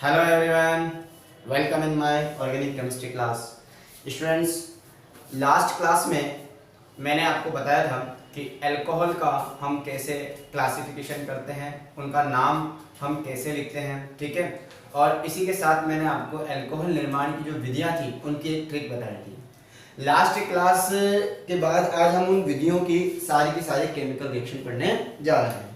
Hello everyone, welcome in my organic chemistry class. Students, last class में मैंने आपको बताया था कि अल्कोहल का हम कैसे क्लासिफिकेशन करते हैं, उनका नाम हम कैसे लिखते हैं, ठीक है। और इसी के साथ मैंने आपको अल्कोहल निर्माण की जो विधियाँ थी उनकी एक ट्रिक बताई थी। लास्ट क्लास के बाद आज हम उन विधियों की सारी केमिकल रिएक्शन पढ़ने जा रहे हैं।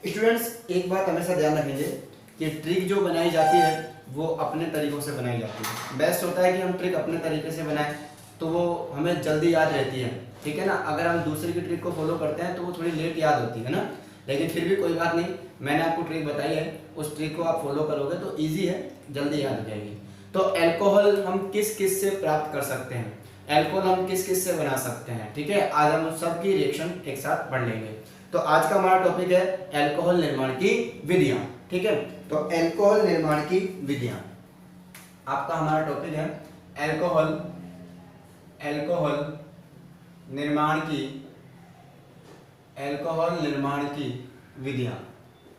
स्टूडेंट्स, एक बात हमेशा ध्यान रखेंगे कि ट्रिक जो बनाई जाती है वो अपने तरीक़ों से बनाई जाती है। बेस्ट होता है कि हम ट्रिक अपने तरीके से बनाएं तो वो हमें जल्दी याद रहती है, ठीक है ना। अगर हम दूसरे की ट्रिक को फॉलो करते हैं तो वो थोड़ी लेट याद होती है ना, लेकिन फिर भी कोई बात नहीं, मैंने आपको ट्रिक बताई है, उस ट्रिक को आप फॉलो करोगे तो ईजी है, जल्दी याद हो जाएगी। तो अल्कोहल हम किस किस से प्राप्त कर सकते हैं, अल्कोहल हम किस किस से बना सकते हैं, ठीक है। आज हम उन सब की रिएक्शन एक साथ पढ़ लेंगे। तो आज का हमारा टॉपिक है अल्कोहल निर्माण की विधियां, ठीक है। तो अल्कोहल निर्माण की विधियां आपका हमारा टॉपिक है अल्कोहल निर्माण की विधियां,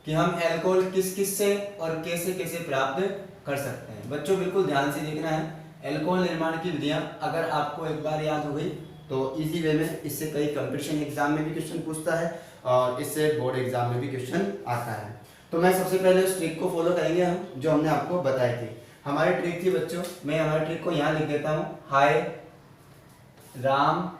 कि हम अल्कोहल किस किस से और कैसे कैसे प्राप्त कर सकते हैं। बच्चों बिल्कुल ध्यान से देखना है। अल्कोहल निर्माण की विधियां अगर आपको एक बार याद हो गई तो इजी वे में इससे कई कंपटीशन एग्जाम में भी क्वेश्चन पूछता है और इससे बोर्ड एग्जाम में भी क्वेश्चन आता है। तो मैं सबसे पहले उस ट्रिक को फॉलो करेंगे हम, जो हमने आपको बताई थी। हमारी ट्रिक थी बच्चों, मैं हमारी ट्रिक को यहाँ लिख देता हूँ, हाय राम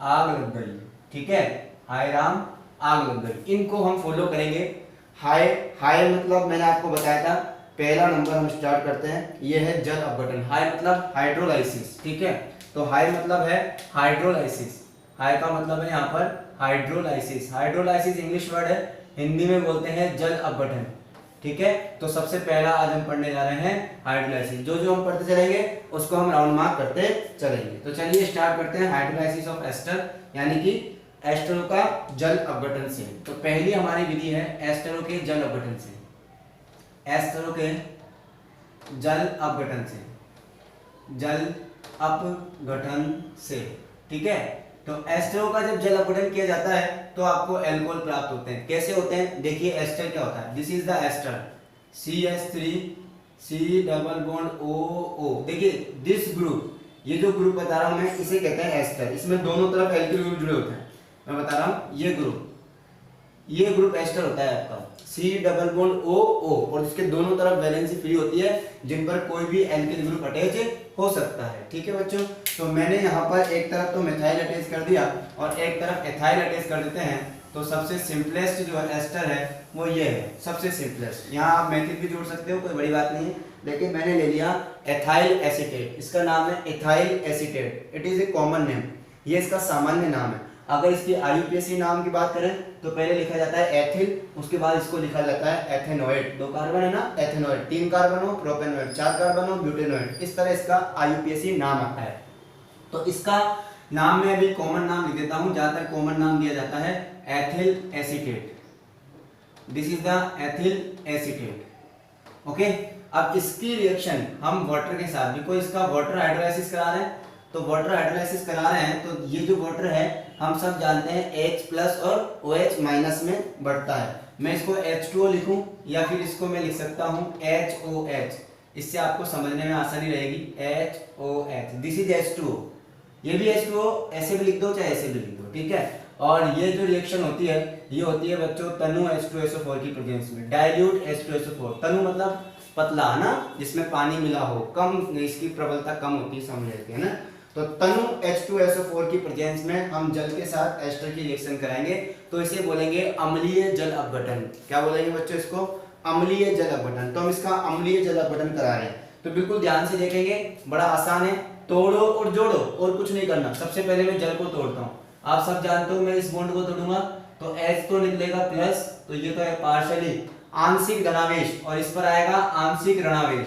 आग लग गई, ठीक है। हाय राम आग लग गई, इनको हम फॉलो करेंगे। हाय मतलब मैंने आपको बताया था, पहला नंबर हम स्टार्ट करते हैं, ये है जल अपघटन। हाय मतलब हाइड्रोलाइसिस, ठीक है। तो हाय मतलब है हाइड्रोलाइसिस, हाय का मतलब है यहाँ पर हाइड्रोलाइसिस। हाइड्रोलाइसिस इंग्लिश वर्ड है, हिंदी में बोलते हैं जल अपघटन, ठीक है। तो सबसे पहला आज हम पढ़ने जा रहे हैं हाइड्रोलाइसिस। जो हम पढ़ते चलेंगे उसको हम राउंड मार्क करते चलेंगे। तो चलिए स्टार्ट करते हैं हाइड्रोलाइसिस ऑफ एस्टर, यानी कि एस्टरों का जल अपघटन से। तो पहली हमारी विधि है एस्टरों के जल अपघटन से, एस्टरों के जल अपघटन से, ठीक है। तो एस्टरों का जब जल अपघटन किया जाता है तो आपको अल्कोहल प्राप्त होते हैं। कैसे होते हैं देखिए, एस्टर क्या होता है, this is the ester, CH3 C double bond OO। देखिए दिस ग्रुप, ये जो ग्रुप बता रहा हूं मैं इसे कहते हैं एस्टर। इसमें दोनों तरफ एल्किल ग्रुप जुड़े होते हैं। मैं बता रहा हूं ये ग्रुप एस्टर होता है आपका, C डबल बॉन्ड OO, और इसके दोनों तरफ वैलेंसी फ्री होती है जिन पर कोई भी एल्किल ग्रुप अटैच हो सकता है, ठीक है बच्चों। तो मैंने यहाँ पर एक तरफ तो मिथाइल अटैच कर दिया और एक तरफ एथाइल अटैच कर देते हैं। तो सबसे सिंपलेस्ट जो एस्टर है वो ये है, सबसे सिंपलेस्ट। यहाँ आप मेथिल भी जोड़ सकते हो, कोई बड़ी बात नहीं है, लेकिन मैंने ले लिया एथाइल एसीटेट। इसका नाम है ethyl acetate, it is a common name, ये इसका सामान्य नाम है। अगर इसकी IUPAC नाम की बात करें तो पहले लिखा जाता है एथिल, उसके बाद इसको लिखा जाता है एथेनोएट। 2 कार्बन है ना, एथेनोएट। 3 कार्बन हो प्रोपेनोएट, 4 कार्बन हो ब्यूटेनोएट, इस तरह इसका IUPAC नाम आता है। तो इसका नाम में अभी कॉमन नाम लिख देता हूं, ज्यादातर कॉमन नाम दिया जाता है ethyl acetate, this is the ethyl acetate, okay. अब इसकी रिएक्शन हम वाटर के साथ भी, कोई इसका वाटर हाइड्रोलाइसिस करा रहे हैं तो वाटर हाइड्रोलाइसिस करा रहे हैं तो ये जो वाटर है हम सब जानते हैं H+ और OH- में बढ़ता है। मैं इसको H2O लिखूं या फिर इसको मैं लिख सकता हूं HOH, इससे आपको समझने में आसानी रहेगी। HOH, दिस इज H2O, ये भी H2O, ऐसे भी लिख दो चाहे ऐसे भी लिख दो, ठीक है। और ये जो रिएक्शन होती है ये होती है बच्चों तनु H2SO4 की प्रेजेंस में, डाइल्यूट H2SO4। तनु मतलब पतला है ना, जिसमें पानी मिला हो, कम, इसकी प्रबलता कम होती है, समझ लेते हैं ना। तो तनु H2SO4 की प्रेजेंस में हम जल के साथ एस्टर की रिएक्शन कराएंगे तो इसे बोलेंगे अम्लीय जल अपघटन। क्या बोलेंगे बच्चों इसको, अम्लीय जल अपघटन। तो हम इसका अम्लीय जल अपघटन करा रहे हैं, तो बिल्कुल ध्यान से देखेंगे, बड़ा आसान है। तोड़ो और जोड़ो और कुछ नहीं करना। सबसे पहले मैं जल को तोड़ता हूँ, आप सब जानते हो मैं इस बॉन्ड को तोड़ूंगा तो H तो निकलेगा प्लस, तो ये तो है पार्शियली आंशिक धनावेश, और इस पर आएगा आंशिक ऋणावेश,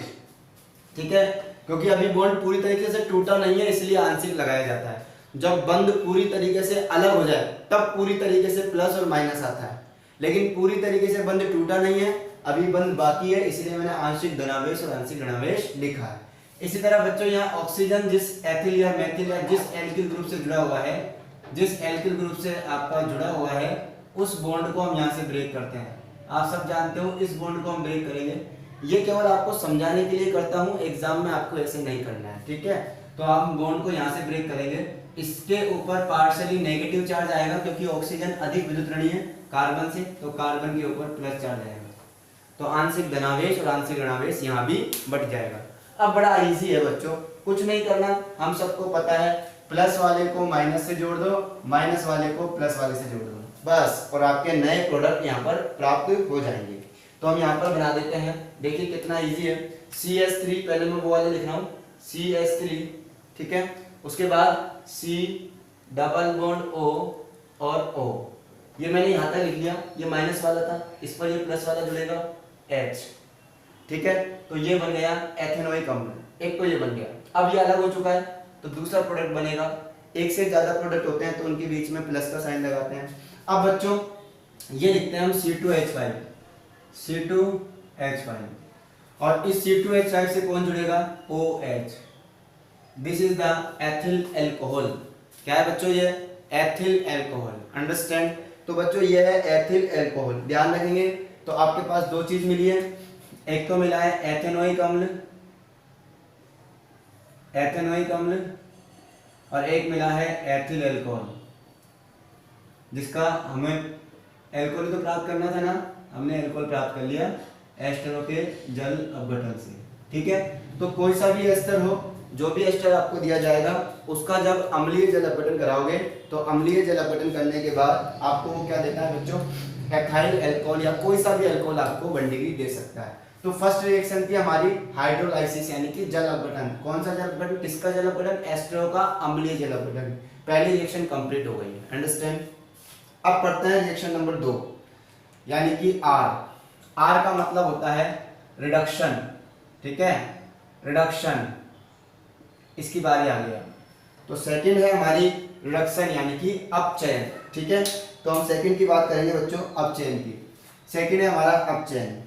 ठीक है। क्योंकि अभी बॉन्ड पूरी तरीके से टूटा नहीं है इसलिए आंशिक लगाया जाता है। जब बंध पूरी तरीके से अलग हो जाए तब पूरी तरीके से प्लस और माइनस आता है, लेकिन पूरी तरीके से बंध टूटा नहीं है, अभी बंध बाकी है, इसलिए मैंने आंशिक धनावेश और आंशिक ऋणावेश लिखा है। इसी तरह बच्चों यहाँ ऑक्सीजन जिस एथिल या मेथिल या जिस एल्किल ग्रुप से जुड़ा हुआ है, जिस एल्किल ग्रुप से आपका जुड़ा हुआ है उस बॉन्ड को हम यहाँ से ब्रेक करते हैं। आप सब जानते हो इस बॉन्ड को हम ब्रेक करेंगे। ये केवल आपको समझाने के लिए करता हूँ, एग्जाम में आपको ऐसे नहीं करना है, ठीक है। तो आप बॉन्ड को यहाँ से ब्रेक करेंगे, इसके ऊपर पार्शियली नेगेटिव चार्ज आएगा क्योंकि ऑक्सीजन अधिक विद्युत ऋणी है कार्बन से, तो कार्बन के ऊपर प्लस चार्ज आएगा, तो आंशिक धनावेश और आंशिक ऋणावेश यहाँ भी बढ़ जाएगा। अब बड़ा इजी है बच्चों, कुछ नहीं करना, हम सबको पता है प्लस वाले को माइनस से जोड़ दो, माइनस वाले को प्लस वाले से जोड़ दो, बस, और आपके नए प्रोडक्ट यहाँ पर प्राप्त हो जाएंगे। तो हम यहाँ पर बना देते हैं, देखिए कितना इजी है। CH3 पहले मैं वो वाले लिख रहा हूँ, CH3, ठीक है। उसके बाद C डबल बॉन्ड O और O, ये मैंने यहाँ तक लिख लिया, ये माइनस वाला था, इस पर ये प्लस वाला जुड़ेगा H, ठीक है। तो ये बन गया एथेनोइक अम्ल, एक तो ये बन गया। अब ये अलग हो चुका है तो दूसरा प्रोडक्ट बनेगा। एक से ज्यादा प्रोडक्ट होते हैं तो उनके बीच में प्लस का साइन लगाते हैं। अब बच्चों ये लिखते हैं हम C2H5, C2H5, और इस C2H5 से कौन जुड़ेगा, OH। This is the ethyl alcohol. क्या है बच्चों, ये एथिल एल्कोहल, अंडरस्टैंड। तो बच्चों ये है एथिल एल्कोहल, ध्यान रखेंगे। तो आपके पास दो चीज मिली है, एक तो मिला है एथेनोइक अम्ल, एथेनोइक अम्ल, और एक मिला है एथिल एल्कोहल, जिसका हमें एल्कोहल तो प्राप्त करना था ना, हमने एल्कोहल प्राप्त कर लिया एस्टरों के जल अपघटन से, ठीक है। तो कोई सा भी एस्टर हो, जो भी एस्टर आपको दिया जाएगा उसका जब अम्लीय जल अपघटन कराओगे तो अम्लीय जल अपघटन करने के बाद आपको वो क्या देता है बच्चों, एथाइल एल्कोहल या कोई सा भी एल्कोहल आपको 1 डिग्री दे सकता है। तो फर्स्ट रिएक्शन थी हमारी हाइड्रोलाइसिस यानी कि जल अपघटन। कौन सा जल अपघटन, किसका जल अपघटन, एस्टरों का अम्लीय जल अपघटन। पहली रिएक्शन कंप्लीट हो गई है, अंडरस्टैंड। अब पढ़ते हैं रिएक्शन नंबर 2 यानी कि आर का मतलब होता है रिडक्शन, ठीक है, रिडक्शन, इसकी बारी आ गया। तो सेकंड है हमारी रिडक्शन यानी कि अपचयन, ठीक है। तो हम सेकंड की बात करेंगे बच्चों, अपचयन की। सेकंड है हमारा अपचयन,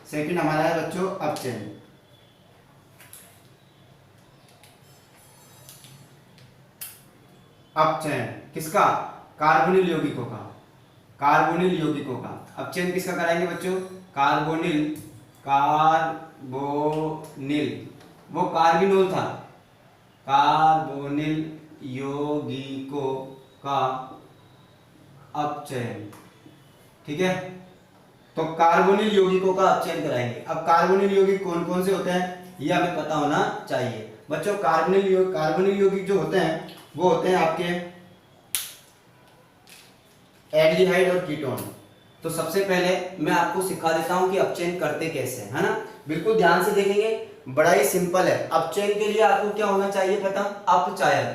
सेकंड हमारा है बच्चों अपचयन। अपचयन किसका, कार्बोनिल यौगिकों का, कार्बोनिल यौगिकों का। अपचयन किसका कराएंगे बच्चों, कार्बोनिल, कार्बोनिल, वो कार्बिनोल था, कार्बोनिल यौगिकों का अपचयन, ठीक है। तो कार्बोनिल यौगिकों का अपचयन कराएंगे। अब कार्बोनिल यौगिक कौन कौन से होते हैं ये हमें पता होना चाहिए बच्चों। कार्बोनिल यौगिक जो होते हैं वो होते हैं आपके एल्डिहाइड और कीटोन। तो सबसे पहले मैं आपको सिखा देता हूं कि अपचयन करते कैसे है ना, बिल्कुल ध्यान से देखेंगे, बड़ा ही सिंपल है। अपचयन के लिए आपको क्या होना चाहिए पता, अपचायक।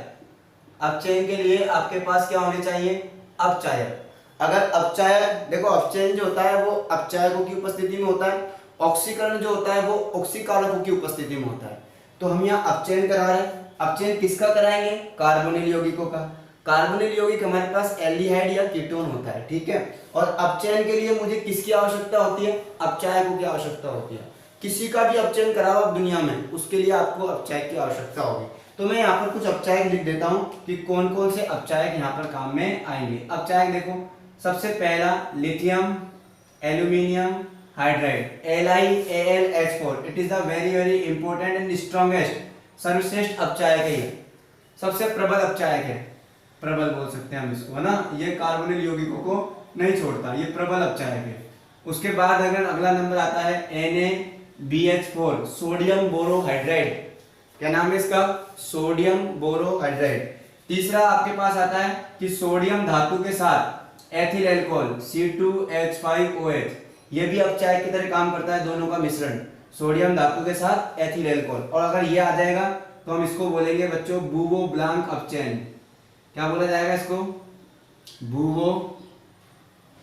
अपचयन के लिए आपके पास क्या होने चाहिए, अपचायक। अगर अपचायक, देखो अपचयन जो होता है वो अपचायकों की उपस्थिति में होता है, ऑक्सीकरण जो होता है वो ऑक्सीकारकों की उपस्थिति में होता है। तो हम यहाँ अपचयन करा रहे हैं। अपचयन किसका कराएंगे, कार्बोनिल यौगिकों का। कार्बोनिल यौगिक हमारे पास एल्डिहाइड या कीटोन होता है, ठीक है। और अपचयन के लिए मुझे किसकी आवश्यकता होती है, अपचायकों की आवश्यकता होती है। किसी का भी अपचयन कराओ आप दुनिया में, उसके लिए आपको अपचायक की आवश्यकता होगी। तो मैं यहाँ पर कुछ अपचायक लिख देता हूँ कि कौन कौन से अपचायक यहाँ पर काम में आएंगे। अपचायक देखो, सबसे पहला lithium aluminium hydride, LiAlH4। It is the very very important and strongest, सर्वश्रेष्ठ अपचायक है ये, सबसे प्रबल अपचायक है, प्रबल बोल सकते हैं हम इसको, है ना। ये कार्बोनिल यौगिकों को नहीं छोड़ता, ये प्रबल अपचायक है। उसके बाद अगर अगला नंबर आता है NaBH4, सोडियम बोरोहाइड्राइड। क्या नाम है इसका, सोडियम बोरोहाइड्राइड। तीसरा आपके पास आता है कि सोडियम धातु के साथ एथिल अल्कोहल C2H5OH, ये भी अपचायक की तरह काम करता है, दोनों का मिश्रण, सोडियम धातु के साथ एथिल अल्कोहल। और अगर ये आ जाएगा तो हम इसको बोलेंगे बच्चों बूवो ब्लांक अपचयन। क्या बोला जाएगा इसको, बूवो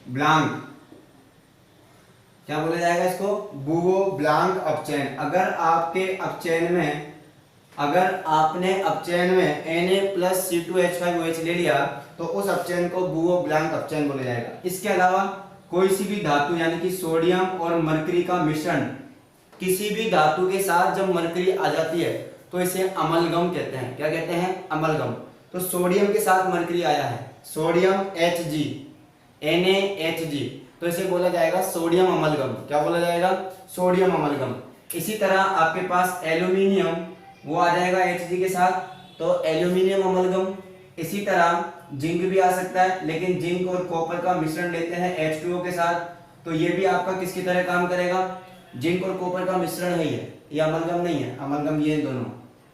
ब्लांक, क्या बोला जाएगा इसको, बूवो ब्लांक अपचयन। अगर आपके अपचयन में, अगर आपने अपचयन में Na+C2H5OH ले लिया तो उस अपचयन को बूवो ब्लांक अपचयन बोला जाएगा। इसके अलावा कोई सी भी धातु यानी कि सोडियम और मरकरी का मिश्रण, किसी भी धातु के साथ जब मरकरी आ जाती है तो इसे अमलगम कहते हैं। क्या कहते हैं, अमलगम। तो सोडियम के साथ मरकरी आया है, सोडियम Hg, NaHG, तो इसे बोला जाएगा सोडियम अमलगम। क्या बोला जाएगा? Sodium amalgam. इसी तरह आपके पास एल्यूमिनियम, वो आ जाएगा Hg के साथ, तो एल्यूमिनियम अमलगम। इसी तरह जिंक भी आ सकता है, लेकिन जिंक और कॉपर का मिश्रण लेते हैं H2O के साथ, तो ये भी आपका किसकी तरह काम करेगा? जिंक और कॉपर का मिश्रण है ये अमलगम नहीं है, अमलगम ये दोनों,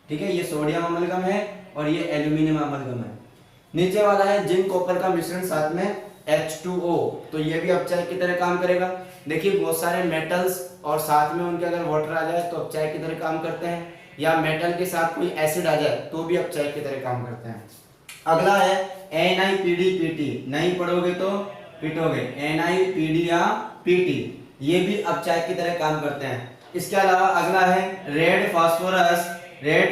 ठीक है। ये सोडियम अमलगम है और ये एल्यूमिनियम अमलगम है। नीचे वाला है जिंक कॉपर का मिश्रण साथ में H2O, तो ये भी अपचायक की तरह काम करेगा। देखिए बहुत सारे मेटल्स और साथ में उनके अगर वाटर आ जाए तो अपचायक की तरह काम करते हैं, या मेटल के साथ कोई एसिड आ जाए तो भी अपचायक की तरह काम करते हैं। अगला है NiPdPt, नहीं पढ़ोगे तो पिटोगे, NiPd या Pt, ये भी अपचायक की तरह काम करते हैं। इसके अलावा अगला है रेड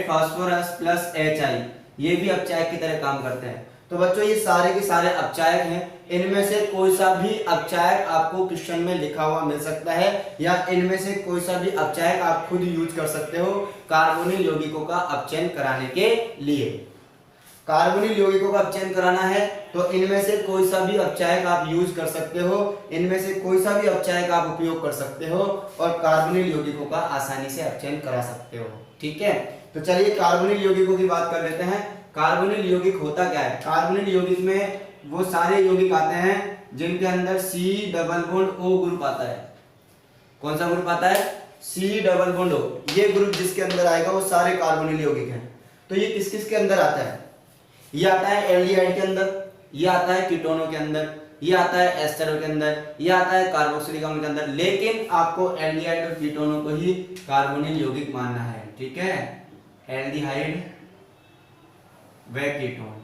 फास्फोरस प्लस HI, ये भी अपचायक की तरह काम करते हैं। तो बच्चों ये सारे के सारे अपचायक हैं। इनमें से कोई सा भी अपचायक आपको क्वेश्चन में लिखा हुआ मिल सकता है, या इनमें से कोई सा भी अपचायक आप खुद यूज कर सकते हो कार्बोनिल यौगिकों का अपचयन कराने के लिए। कार्बोनिल यौगिकों का अपचयन कराना है तो इनमें से कोई सा भी अपचायक आप यूज कर सकते हो, इनमें से कोई सा भी अपचायक आप उपयोग कर सकते हो और कार्बोनिल यौगिकों का आसानी से अपचयन करा सकते हो, ठीक है। तो चलिए कार्बोनिल यौगिकों की बात कर लेते हैं। कार्बोनिल यौगिक होता क्या है? कार्बोनिल यौगिक में वो सारे यौगिक आते हैं जिनके अंदर C double bond O group आता है। कौन सा ग्रुप आता है? C डबल बॉन्ड O, ये ग्रुप जिसके अंदर आएगा वो सारे कार्बोनिल यौगिक हैं। तो ये किस किस के अंदर आता है? ये आता है एल्डिहाइड के अंदर, ये आता है कीटोनों के अंदर, ये आता है एस्टरों के अंदर, ये आता है कार्बोक्सिलिक अम्ल के अंदर, लेकिन आपको एल्डिहाइड और कीटोनों को ही कार्बोनिल यौगिक मानना है, ठीक है। एल्डिहाइड व कीटोन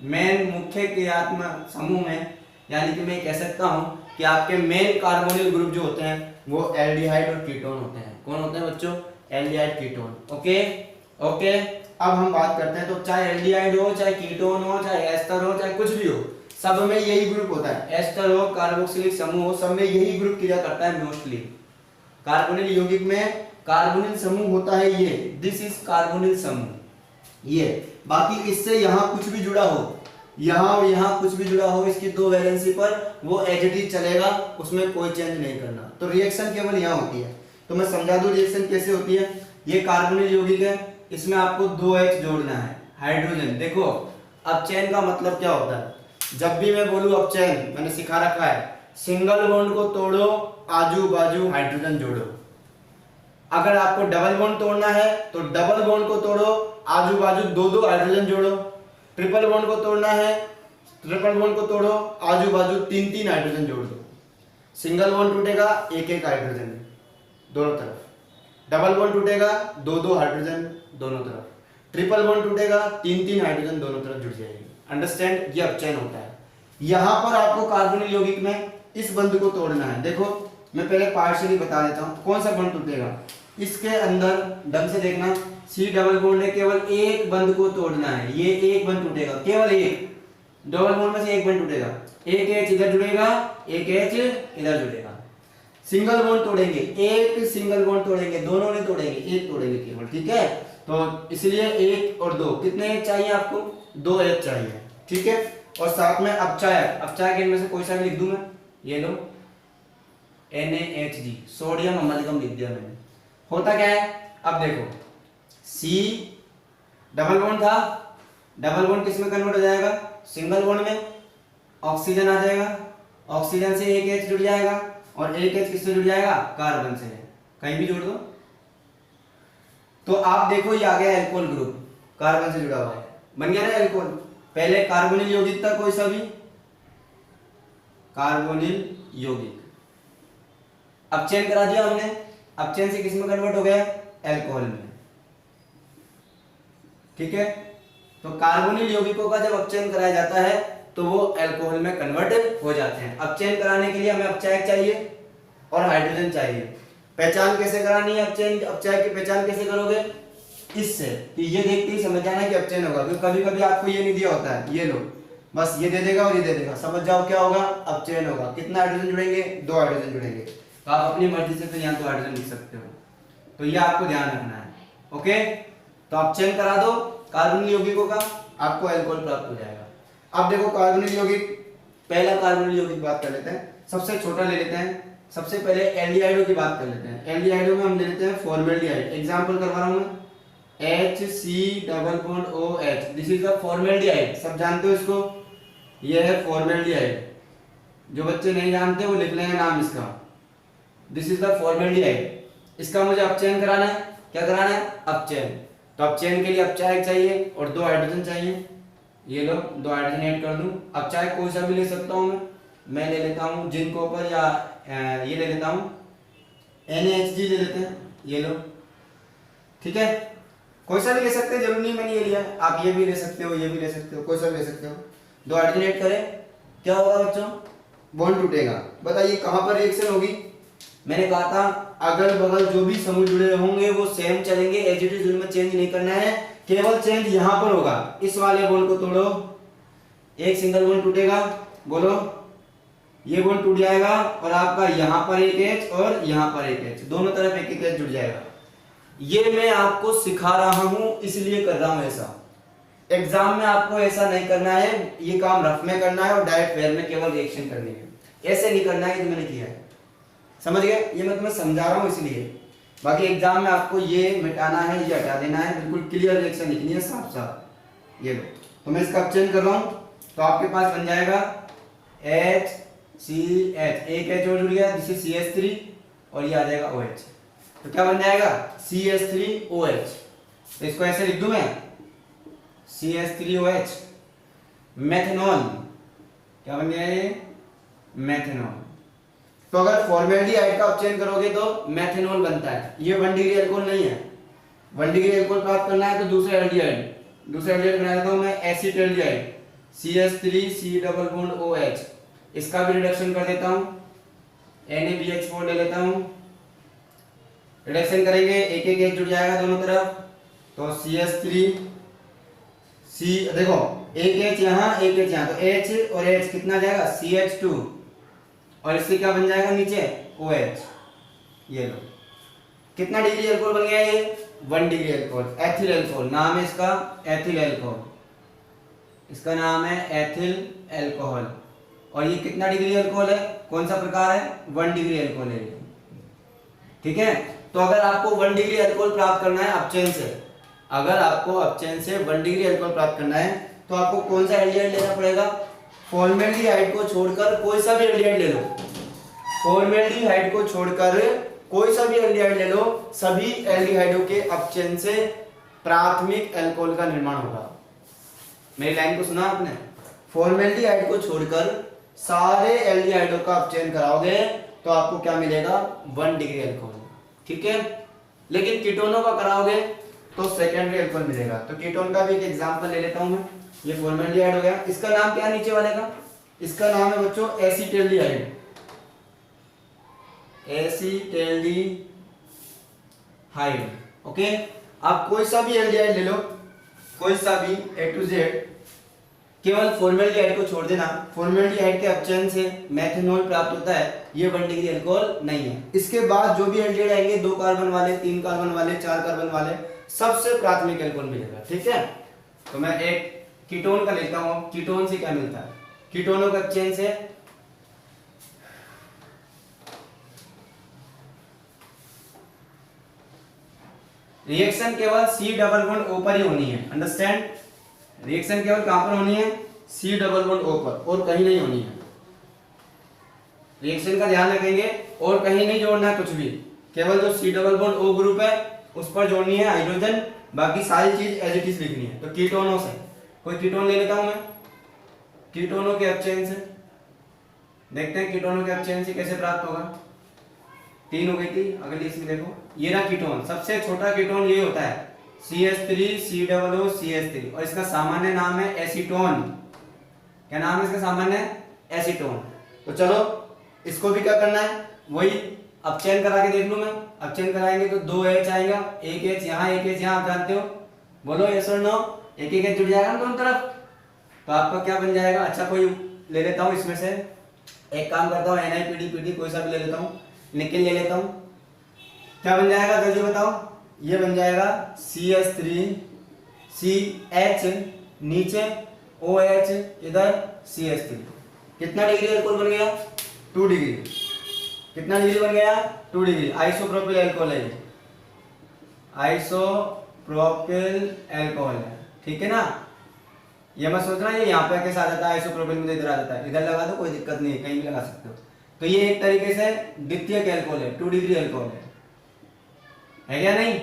मेन मुख्य क्रियात्मक समूह में, यानी कि मैं कह सकता हूं कि आपके मेन कार्बोनिल ग्रुप जो होते हैं वो एल्डिहाइड और कीटोन होते हैं। कौन होते हैं बच्चों? Aldehyde ketone. ओके ओके, अब हम बात करते हैं, तो चाहे एल्डिहाइड हो, चाहे कीटोन हो, चाहे एस्टर हो, चाहे कुछ भी हो, सब में यही ग्रुप होता है। एस्टर हो, कार्बोक्सिलिक समूह हो, सब में यही ग्रुप क्रिया करता है मोस्टली। कार्बोनिल यौगिक में कार्बोनिल समूह होता है ये, दिस इज कार्बोनिल समूह ये। बाकी इससे यहाँ कुछ भी जुड़ा हो, यहाँ कुछ भी जुड़ा हो इसकी दो वैलेंसी पर, वो एज इट इज चलेगा, उसमें कोई चेंज नहीं करना। तो रिएक्शन केवल यहाँ होती है। तो मैं समझा दूं रिएक्शन कैसे होती है। ये कार्बोनिल यौगिक है, इसमें आपको 2H जोड़ना है, हाइड्रोजन। देखो अपचयन का मतलब क्या होता है? जब भी मैं बोलूं अपचयन, मैंने सिखा रखा है, सिंगल बॉन्ड को तोड़ो, आजू बाजू हाइड्रोजन जोड़ो। अगर आपको डबल बॉन्ड तोड़ना है तो डबल बॉन्ड को तोड़ो, आजू बाजू दो दो हाइड्रोजन जोड़ो। ट्रिपल बॉन्ड को तोड़ना है, ट्रिपल बॉन्ड को तोड़ो, आजू बाजू तीन तीन हाइड्रोजन जोड़ दो। सिंगल बॉन्ड टूटेगा, एक एक हाइड्रोजन दोनों तरफ। डबल बॉन्ड टूटेगा, दो दो हाइड्रोजन दोनों तरफ। ट्रिपल बॉन्ड टूटेगा, तीन तीन हाइड्रोजन दोनों तरफ जुड़ जाएगी। अंडरस्टैंड? ये अपचयन होता है। यहां पर आपको कार्बोनिल यौगिक में इस बंध को तोड़ना है। देखो मैं पहले पार्शियली बता देता हूं कौन सा बंध टूटेगा। इसके अंदर ढंग से देखना, C डबल बॉन्ड है, केवल एक बंध को तोड़ना है। ये एक बंध टूटेगा, केवल एक। डबल बॉन्ड में से एक बंध टूटेगा, एक H इधर जुड़ेगा, एक H इधर जुड़ेगा। सिंगल बॉन्ड तोड़ेंगे, एक सिंगल बॉन्ड तोड़ेंगे, दोनों नहीं तोड़ेंगे, एक तोड़ेंगे केवल, ठीक है। तो इसलिए एक और दो, कितने H चाहिए आपको? 2H चाहिए, ठीक है। और साथ में अपचायक, अपचायक इनमें से कोई सा भी लिख दूं मैं, ये लो NaHG, सोडियम अमलगम लिख दिया मैंने। होता क्या है? अब देखो C डबल बॉन्ड था, डबल बॉन्ड किस में कन्वर्ट हो जाएगा? सिंगल बॉन्ड में। ऑक्सीजन आ जाएगा, ऑक्सीजन से एक H जुड़ जाएगा, और एक H किससे जुड़ जाएगा? कार्बन से। कहीं भी जोड़ दो। तो आप देखो ये आ गया एल्कोहल ग्रुप, कार्बन से जुड़ा हुआ है, बन गया ना एल्कोहल। पहले कार्बोनिल यौगिक था कोई सा भी, कार्बोनिल यौगिक, अपचयन करा दिया हमने, अपचयन से किस में कन्वर्ट हो गया? एल्कोहल में, ठीक है। तो कार्बोनिल यौगिकों का जब अपचयन कराया जाता है तो वो अल्कोहल में कन्वर्ट हो जाते हैं। अपचयन कराने के लिए हमें अपचायक चाहिए और हाइड्रोजन चाहिए। पहचान कैसे करानी है अपचयन, अपचायक की पहचान कैसे करोगे? इससे कि ये देखते ही समझ जाना कि अपचयन होगा, क्योंकि कभी कभी आपको ये नहीं दिया होता है, ये लो बस ये दे देगा और ये दे देगा, समझ जाओ क्या होगा? अपचयन होगा। कितना हाइड्रोजन जुड़ेंगे? 2 हाइड्रोजन जुड़ेंगे। तो आप अपनी मर्जी से फिर यहाँ तो हाइड्रोजन लिख सकते हो, तो ये आपको ध्यान रखना है। ओके, तो अपचयन करा दो कार्बोनिल यौगिकों का, आपको अल्कोहल प्राप्त हो जाएगा। अब देखो कार्बोनिल यौगिक पहला कार्बोनिल यौगिक की बात कर लेते हैं, सबसे छोटा ले लेते हैं। सबसे पहले एल्डिहाइडो की बात कर लेते हैं। एल्डिहाइडो में हम ले लेते हैं फॉर्मेल्डिहाइड। एग्जांपल करवा रहा हूं मैं, HC double bond OH, this is the formaldehyde. सब जानते हो इसको, ये है फॉर्मेल्डिहाइड। जो बच्चे नहीं जानते वो लिख लेंगे नाम इसका, दिस इज द फॉर्मेल्डिहाइड। इसका मुझे अपचयन कराना है। क्या कराना है? अपचयन। तो अपचयन के लिए अपचायक चाहिए और 2 हाइड्रोजन चाहिए। ये लो 2 हाइड्रोजन ऐड कर दूं। अपचायक कोई सा भी ले सकता हूं मैं ले लेता हूं जिंक कॉपर, या ये ले लेता हूं NaHG ले लेते हैं, ये लो। ठीक है, कोई सा भी ले सकते हैं, जरूरी नहीं मैंने ये लिया। आप ये भी ले सकते हो, ये भी ले सकते हो, कोई सा भी ले सकते हो। 2 हाइड्रोजन ऐड करें, क्या होगा बच्चों? बॉन्ड टूटेगा। बताइए कहां पर रिएक्शन होगी? मैंने कहा था अगल बगल जो भी समूह जुड़े होंगे वो सेम चलेंगे, एज इट इज, उनमें चेंज नहीं करना है। केवल चेंज यहां पर होगा। इस वाले बॉन्ड को तोड़ो, एक सिंगल बॉन्ड टूटेगा, बोलो ये बॉन्ड टूट जाएगा और आपका यहां पर एक H और यहां पर एक H, दोनों तरफ एक एक H जुड़ जाएगा। ये मैं आपको सिखा रहा हूं इसलिए कर रहा हूं ऐसा। एग्जाम में आपको ऐसा नहीं करना है, ये काम रफ में करना है और डायरेक्ट फेयर में केवल रिएक्शन करनी है। ऐसे नहीं करना है कि मैंने किया है, समझ गए? ये मैं तुम्हें समझा रहा हूं इसलिए। बाकी एग्जाम में आपको ये मिटाना है, ये हटा देना है, बिल्कुल क्लियर रिएक्शन लिखनी है, साफ साफ। ये लो, तो मैं इसका अपचयन कर रहा हूं, तो आपके पास बन जाएगा HCH, एक H और जुड़ गया, दिस इज CH3 और ये आ जाएगा OH। तो क्या बन जाएगा? CH3OH। तो इसको ऐसे लिख दूं मैं, CH3OH। मेथनॉल, क्या बन गया ये? मेथनॉल। तो अगर फॉर्मेल्डिहाइड का अपचयन करोगे तो मेथनॉल बनता है। ये 1 डिग्री अल्कोहल नहीं है। 1 डिग्री अल्कोहल प्राप्त करना है तो दूसरा एल्डिहाइड बना देता हूं मैं, acetaldehyde, CH3C double bond OH। इसका भी रिडक्शन कर देता हूं, NaBH4 ले लेता हूं। रिडक्शन करेंगे, एक एक H जुड़ जाएगा दोनों तरफ, तो CH3 C, देखो एक H यहाँ एक H यहाँ, तो H और H कितना जाएगा? CH2, और इससे क्या बन जाएगा नीचे? OH। ये लो, कितना डिग्री अल्कोहल बन गया ये? 1 डिग्री अल्कोहल, एथिल अल्कोहल नाम है इसका, एथिल अल्कोहल। इसका नाम है एथिल अल्कोहल। और ये कितना डिग्री अल्कोहल है? कौन सा प्रकार है? 1 डिग्री अल्कोहल है। ठीक है, तो अगर आपको 1 डिग्री अल्कोहल प्राप्त करना है अपचयन से, अगर आपको अपचयन से 1 डिग्री अल्कोहल प्राप्त करना है तो आपको कौन सा एल्डिहाइड लेना पड़ेगा? फॉर्मेल्डिहाइड को छोड़कर कोई सा भी एल्डिहाइड ले लो। फॉर्मेल्डिहाइड को छोड़कर कोई सा भी एल्डिहाइड ले लो, सभी एल्डिहाइडों के अपचयन से प्राथमिक अल्कोहल का निर्माण होगा। मेरी लाइन को सुना आपने? फॉर्मेल्डिहाइड को छोड़कर सारे एल्डिहाइडों का अपचयन कराओगे तो आपको क्या मिलेगा? 1 डिग्री अल्कोहल। ठीक है, लेकिन कीटोनों का कराओगे तो सेकेंडरी अल्कोहल मिलेगा। तो कीटोन का भी एक एग्जांपल ले लेता हूं मैं। ये फॉर्मेल्डिहाइड हो गया, इसका नाम क्या है नीचे वाले का? इसका नाम है बच्चों एसिटाल्डिहाइड। Acetaldehyde, okay. आप कोई सा भी एल्डिहाइड ले लो, कोई सा भी A to Z, केवल फॉर्मेल्डिहाइड को छोड़ देना। फॉर्मेल्डिहाइड के अपचयन से मेथनॉल प्राप्त होता है, ये 1 डिग्री अल्कोहल नहीं है। इसके बाद जो भी एल्डिहाइड आएंगे, 2 कार्बन वाले, 3 कार्बन वाले, 4 कार्बन वाले, सबसे प्राथमिक अल्कोहल मिलेगा। ठीक है, तो मैं एक कीटोन का लेता हूं। कीटोन से क्या मिलता है? कीटोनों के अपचयन से रिएक्शन केवल C डबल बॉन्ड O पर ही होनी है। अंडरस्टैंड? रिएक्शन केवल कहां पर होनी है? C डबल बॉन्ड O पर, और कहीं नहीं होनी है। रिएक्शन का ध्यान रखेंगे, और कहीं नहीं जोड़ना है कुछ भी, केवल जो C double bond O group है उस पर जोड़नी है हाइड्रोजन, बाकी सारी चीज एज इट इज लिखनी है। तो कीटोनों से कोई कीटोन ले लेता हूं मैं। कीटोनों के अपचयन से देखते हैं कीटोनों के अपचयन से कैसे प्राप्त होगा। 3 हो गई थी, अगली इसमें देखो, ये रहा कीटोन। सबसे छोटा कीटोन ये होता है CH3COO और इसका सामान्य नाम है एसीटोन। क्या नाम है इसका सामान्य? एसीटोन। तो चलो इसको भी क्या करना है, वही अपचयन करा के देख लूं मैं। अपचयन कराएंगे तो 2 H आएगा, एक H यहाँ, एक H यहाँ, आप जानते हो, बोलो यस और नो। एक एक H जुड़ जाएगा ना दोनों तरफ, तो आपका क्या बन जाएगा? अच्छा कोई ले लेता हूँ इसमें से, एक काम करता हूँ NiPDPD कोई सा भी ले लेता हूँ, निकेल ले लेता हूँ। क्या बन जाएगा जल्दी बताओ? ये बन जाएगा CH3CH, नीचे OH, इधर CH3। कितना डिग्री अल्कोहल बन गया? 2 डिग्री। कितना डिग्री बन गया? 2 डिग्री। आइसोप्रोपिल अल्कोहल है, आइसोप्रोपिल अल्कोहल है, ठीक है ना। ये मत सोचना ये यहाँ पे कैसे आ जाता है, आइसोप्रोपिल में इधर आ जाता है, इधर लगा दो कोई दिक्कत नहीं है, कहीं भी लगा सकते हो। तो ये एक तरीके से द्वितीयक अल्कोहल है, 2 डिग्री अल्कोहल है क्या नहीं?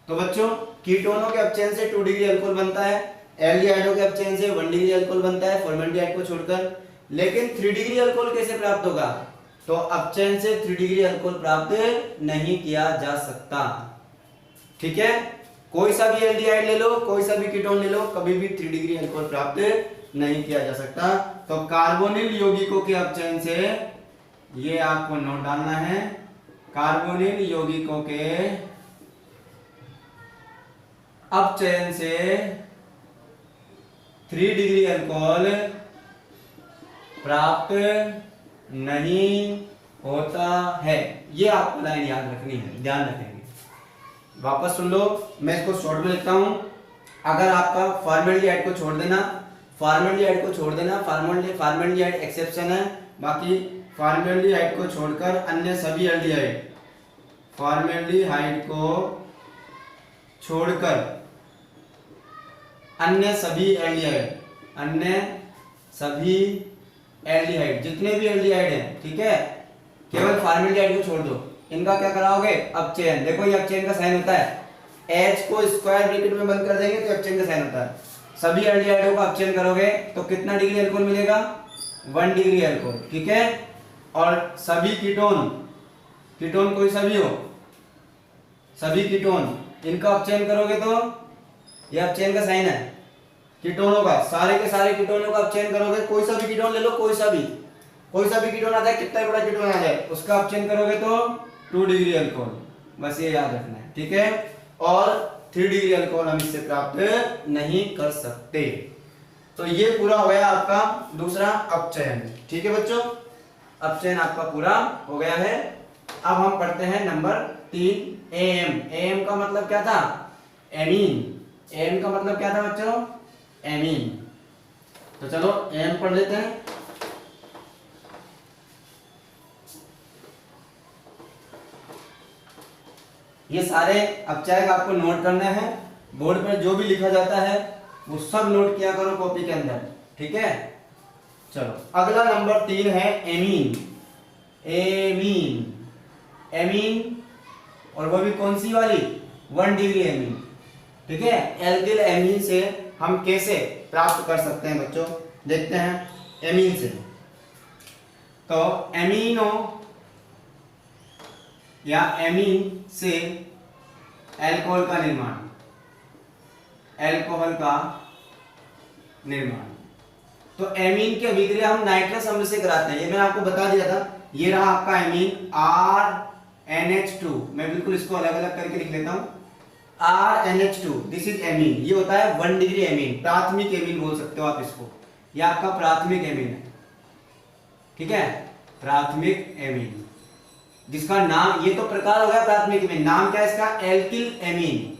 तो बच्चों कीटोनों के अपचयन से 2 डिग्री अल्कोहल बनता है, एल्डिहाइडों के अपचयन से 1 डिग्री अल्कोहल बनता है फॉर्मेल्डिहाइड को छोड़कर। लेकिन 3 डिग्री अल्कोहल कैसे प्राप्त होगा? तो अपचयन से 3 डिग्री अल्कोहल प्राप्त नहीं किया जा सकता, ठीक है। कोई सा भी एल्डिहाइड ले लो, कोई सा भी कीटोन ले लो, कभी भी 3 डिग्री अल्कोहल प्राप्त नहीं किया जा सकता। तो कार्बोनिल यौगिकों के अपचयन से, ये आपको नोट डालना है, कार्बोनिल यौगिकों के अपचयन से 3 डिग्री अल्कोहल प्राप्त नहीं होता है। ये आपको लाइन याद रखनी है, ध्यान रखेंगे। वापस सुन लो, मैं इसको शॉर्ट में लिखता हूं। अगर आपका फॉर्मेल्डिहाइड को छोड़ देना, फॉर्मेल्डिहाइड को छोड़ देना, फॉर्मेल्डिहाइड एक्सेप्शन है, बाकी फॉर्मेल्डिहाइड को छोड़कर अन्य सभी एल्डिहाइड, फॉर्मेल्डिहाइड को छोड़कर अन्य सभी एल्डिहाइड, अन्य सभी एल्डिहाइड, जितने भी एल्डिहाइड हैं, ठीक है, केवल फॉर्मेल्डिहाइड को छोड़ दो। इनका क्या कराओगे? अपचयन। देखो ये अपचयन का साइन होता है, H को स्क्वायर ब्रैकेट में बंद कर देंगे तो अपचयन का साइन होता है। सभी एल्डिहाइडों का अपचयन करोगे तो कितना डिग्री अल्कोहल मिलेगा? 1 डिग्री अल्कोहल, ठीक है। और सभी कीटोन, कीटोन कोई सा भी हो, सभी कीटोन, इनका अपचयन करोगे तो ये अपचयन का साइन है कीटोनों का, सारे के सारे कीटोनों का अपचयन करोगे, कोई सा भी कीटोन ले लो, कोई सा भी कीटोन आ जाए, कितना बड़ा कीटोन आ जाए, उसका अपचयन करोगे तो 2 डिग्री अल्कोहल, बस ये याद रखना है, ठीक है। और 3 डिग्री अल्कोहल हम इससे प्राप्त नहीं कर सकते। तो ये पूरा हो गया आपका दूसरा अपचयन, ठीक है बच्चों। अपचयन आपका पूरा हो गया है। अब हम पढ़ते हैं नंबर 3, एम। एम का मतलब क्या था? एमीन। एम का मतलब क्या था बच्चों? एमीन। तो चलो एम पढ़ लेते हैं। ये सारे अपचयक आपको नोट करने हैं, बोर्ड पर जो भी लिखा जाता है वो सब नोट किया करो कॉपी के अंदर, ठीक है। चलो अगला नंबर 3 है एमीन। एमीन, एमीन, और वो भी कौन सी वाली? 1 डिग्री एमीन, ठीक है। एल्किल एमीन से हम कैसे प्राप्त कर सकते हैं बच्चों, देखते हैं एमीन से। तो एमीनो या एमीन से अल्कोहल का निर्माण, अल्कोहल का निर्माण। तो एमीन की अभिक्रिया हम नाइट्रस अम्ल से कराते हैं, ये मैंने आपको बता दिया था। ये रहा आपका एमीन RNH2, मैं बिल्कुल इसको अलग अलग करके लिख लेता हूं। RNH2, दिस इज एमीन, ये होता है 1 डिग्री एमीन, प्राथमिक एमीन बोल सकते हो आप इसको, ये आपका प्राथमिक एमीन है, ठीक है, प्राथमिक एमीन, जिसका नाम, ये तो प्रकार हो गया प्राथमिक एमीन, नाम क्या है इसका? Alkyl amine.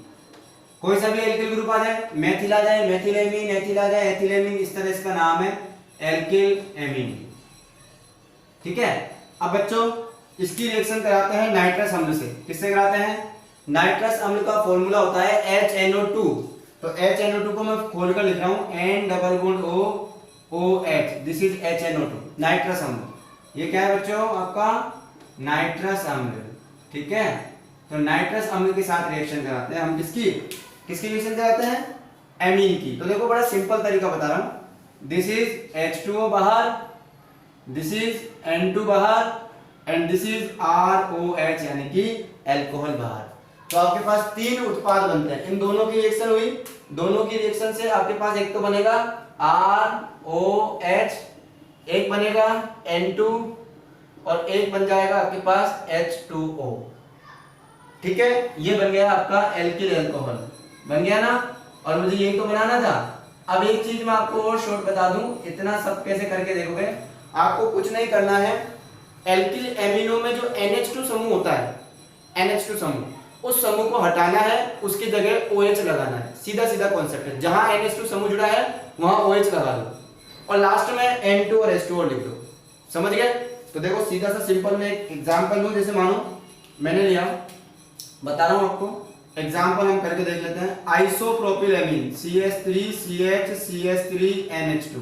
कोई सा भी एल्किल ग्रुप आ जाए, मेथिल आ जाए, मेथिल एमीन, एथिल आ जाए, एथिल एमीन, इस तरह इसका नाम है एल्किल एमीन, ठीक है। अब बच्चों इसकी रिएक्शन कराते हैं नाइट्रस अम्ल से। किससे कराते हैं? नाइट्रस अम्ल का फॉर्मूला होता है HNO2। तो HNO2 को मैं खोलकर लिख रहा हूं, N=OOH, this is HNO2, nitrous अम्ल। ये क्या है बच्चों? आपका नाइट्रस अम्ल, ठीक है। तो नाइट्रस अम्ल के साथ रिएक्शन कराते हैं हम, किसकी रिएक्शन कराते हैं? एमीन की। तो देखो बड़ा सिंपल तरीका बता रहा हूं, दिस इज H2O बाहर, दिस इज N2 बाहर, एंड दिस इज ROH यानी कि अल्कोहल बाहर। तो आपके पास 3 उत्पाद बनते हैं, इन दोनों की रिएक्शन हुई, दोनों की रिएक्शन से आपके पास एक तो बनेगा ROH, एक बनेगा N2, और एक बन जाएगा आपके पास H2O, ठीक है। ये बन गया आपका एल्किल अल्कोहल, बन गया ना। और मुझे यही तो बनाना था। अब एक चीज मैं आपको और शॉर्ट बता दूं, इतना सब कैसे करके देखोगे, आपको कुछ नहीं करना है। एल्किल एमिनो में जो NH2 समूह होता है, NH2 समूह, उस समूह को हटाना है, उसकी जगह OH लगाना है। सीधा सीधा कॉन्सेप्ट है, जहां NH2 समूह जुड़ा है वहां OH लगा दो, और लास्ट में N2 और H2O लिख दो। समझ गए? तो देखो सीधा सा सिंपल में एक एग्जांपल लूं, जैसे मानो मैंने लिया, बता रहा हूं आपको एग्जांपल हम करके देख लेते हैं। आइसोप्रोपिलेमीन CH3CH3CH3NH2,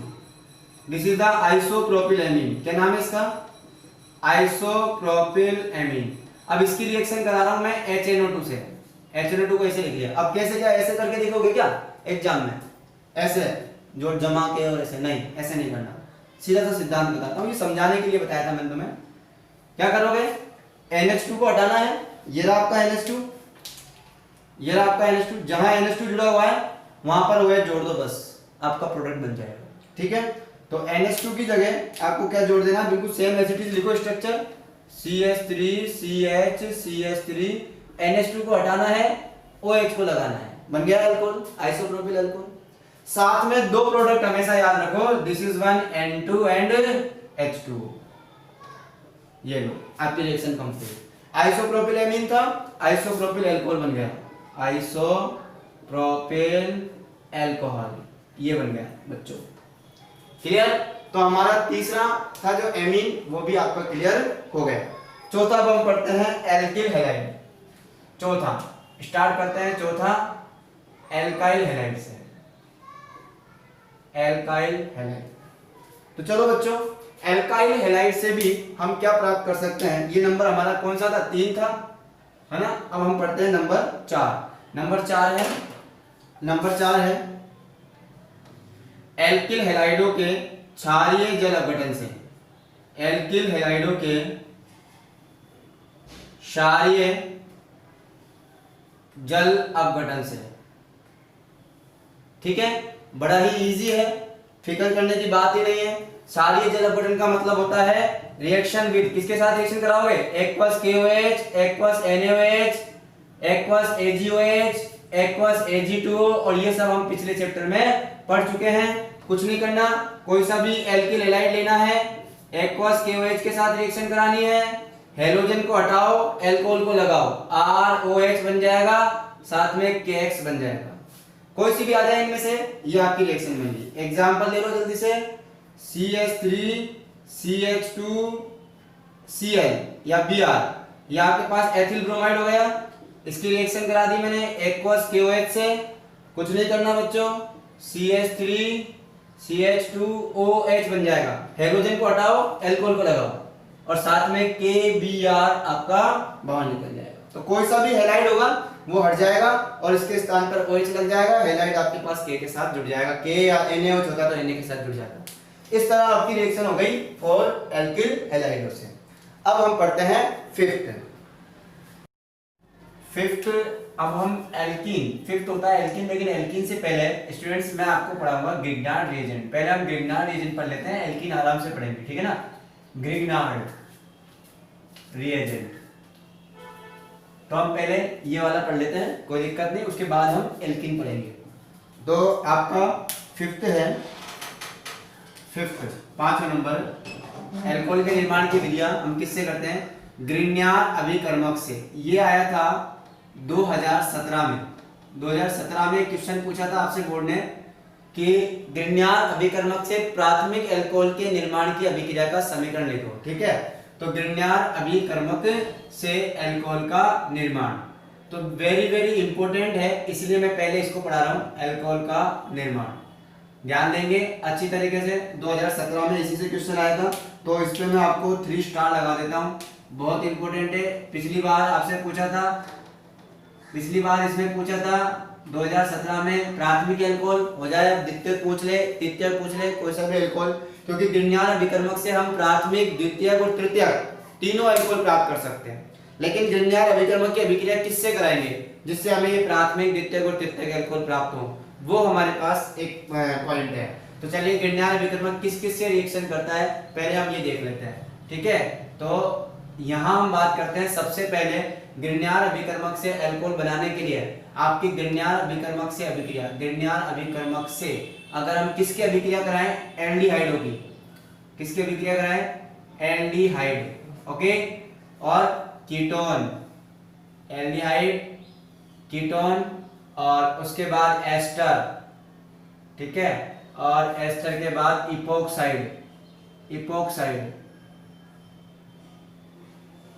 दिस इज द आइसोप्रोपिलेमीन। क्या नाम है इसका? आइसोप्रोपिलेमीन। अब इसकी रिएक्शन करा रहा हूं मैं HNO2 से। HNO2 को ऐसे लिख लिया। अब कैसे, क्या ऐसे करके देखोगे क्या एग्जाम में? ऐसे जोड़ जमा के और ऐसे नहीं, ऐसे नहीं करना, सीधा सा सिद्धांत बताता हूँ, ये समझाने के लिए बताया था मैंने तुम्हें। क्या करोगे? NH2 को हटाना है, ये रहा आपका NH2, ये रहा आपका NH2, जहां NH2 जुड़ा हुआ है वहां पर OH जोड़ दो, बस आपका प्रोडक्ट बन जाएगा। ठीक है, तो NH2 की जगह आपको क्या जोड़ देना, बिल्कुल सेम एज इट इज लिखो स्ट्रक्चर, CH3CH3 NH2 को हटाना है, OH को लगाना है, बन गया अल्कोहल, आइसोप्रोपिल अल्कोहल। साथ में दो प्रोडक्ट हमेशा याद रखो, this is one N2 and H2O। ये लो आपकी रिएक्शन कंप्लीट। आइसोप्रोपिलेमीन था, आइसोप्रोपिल अल्कोहल बन गया, आइसोप्रोपिल अल्कोहल, ये बन गया बच्चों। क्लियर? तो हमारा तीसरा था जो एमीन, वो भी आपका क्लियर हो गया। चौथा अब हम पढ़ते हैं एल्किल हैलाइड। चौथा स्टार्ट करते हैं, चौथा एल्काइल हैलाइड से। एल्काइल हैलाइड, तो चलो बच्चों एल्काइल हैलाइड से भी हम क्या प्राप्त कर सकते हैं। ये नंबर हमारा कौन सा था? 3 था, है ना। अब हम पढ़ते हैं नंबर 4। नंबर 4 है एल्किल हैलाइडों के क्षारीय जल अपघटन से। एल्किल हैलाइडों के क्षारीय जल अपघटन से। ठीक है, बड़ा ही इजी है, फिक्र करने की बात ही नहीं है। क्षारीय जल अपघटन का मतलब होता है रिएक्शन विद, किसके साथ रिएक्शन कराओगे? Aqueous KOH, aqueous NaOH, aqueous AgOH, aqueous Ag2O, और ये सब हम पिछले चैप्टर में पढ़ चुके हैं। कुछ नहीं करना, कोई सा भी एल्किल हैलाइड लेना है, एक्वस KOH के साथ रिएक्शन करानी है, हेलोजन को हटाओ, अल्कोहल को लगाओ, ROH बन जाएगा, साथ में KX बन जाएगा। कोई सी भी आ जाए इनमें से, ये आपकी रिएक्शन बनेगी। एग्जांपल ले लो जल्दी से, CH3CH2Cl या Br, ये आपके पास एथिल ब्रोमाइड हो गया। इसकी रिएक्शन करा दी मैंने एक्वस KOH से। कुछ नहीं करना बच्चों, CH3CH2OH बन जाएगा, हेलोजन को हटाओ, अल्कोहल को लगाओ, और साथ में KBr आपका बाहर निकल जाएगा। तो कोई सा भी हैलाइड होगा वो हट जाएगा और इसके स्थान पर OH लग जाएगा, हैलाइड आपके पास K के साथ जुड़ जाएगा, K या NaOH होता तो Na के साथ जुड़ जाएगा। इस तरह आपकी रिएक्शन हो गई फॉर एल्किल हैलाइडों से। अब हम पढ़ते हैं फिफ्थ। अब हम एल्कीन, फिफ्थ होता है एल्कीन, लेकिन एल्कीन से पहले स्टूडेंट्स मैं आपको पढ़ाऊंगा ग्रिग्नार्ड रिएजेंट। पहले हम ग्रिग्नार्ड रिएजेंट पढ़ लेते हैं, एल्कीन आराम से पढ़ेंगे, ठीक है ना। ग्रिग्नार्ड रिएजेंट, तो हम पहले ये वाला पढ़ लेते हैं, कोई दिक्कत नहीं, उसके बाद हम एल्कीन पढ़ेंगे। तो आपका फिफ्थ है, पांचवा नंबर, अल्कोहल के निर्माण की विधियां हम किससे करते हैं? ग्रिग्नार्ड अभिकर्मक से। ये आया था 2017 में। 2017 में क्वेश्चन पूछा था आपसे बोर्ड ने कि ग्रिग्नार्ड अभिकर्मक से प्राथमिक अल्कोहल के निर्माण की अभिक्रिया का समीकरण लिखो, ठीक है। तो ग्रिग्नार्ड अभिकर्मक से अल्कोहल का निर्माण, तो वेरी वेरी इंपॉर्टेंट है, इसलिए मैं पहले इसको पढ़ा रहा हूं, अल्कोहल का निर्माण। ध्यान देंगे अच्छी तरीके से, 2017 में इसी से क्वेश्चन आया था, तो इस पे मैं आपको 3 स्टार लगा देता हूं, बहुत इंपॉर्टेंट है। पिछली बार आपसे पूछा था, पिछली बार इसमें पूछा था 2017 में प्राथमिक अल्कोहल हो जाए, द्वितीयक पूछ ले, तृतीयक पूछ ले, कोई सा भी अल्कोहल, क्योंकि ग्रिग्नार्ड अभिकर्मक से हम प्राथमिक, द्वितीयक और तृतीयक तीनों अल्कोहल प्राप्त कर सकते हैं। लेकिन ग्रिग्नार्ड अभिकर्मक की अभिक्रिया किससे कराएंगे जिससे हमें ये प्राथमिक, द्वितीयक और तृतीयक अल्कोहल प्राप्त हो, वो हमारे पास एक पॉइंट है। तो चलिए ग्रिग्नार्ड अभिकर्मक किस किस से रिएक्शन करता है पहले हम ये देख लेते हैं, ठीक है। तो यहाँ हम बात करते हैं सबसे पहले ग्रिग्नार्ड अभिकर्मक से अल्कोहल बनाने के लिए आपकी ग्रिग्नार्ड अभिकर्मक से अभिक्रिया, ग्रिग्नार्ड अभिकर्मक से अगर हम किसकी अभिक्रिया कराएं? एल्डिहाइडों की। किसकी अभिक्रिया कराएं? एल्डिहाइड, ओके, और कीटोन, एल्डिहाइड, कीटोन, और उसके बाद एस्टर, ठीक है, और एस्टर के बाद इपोक्साइड। इपोक्साइड,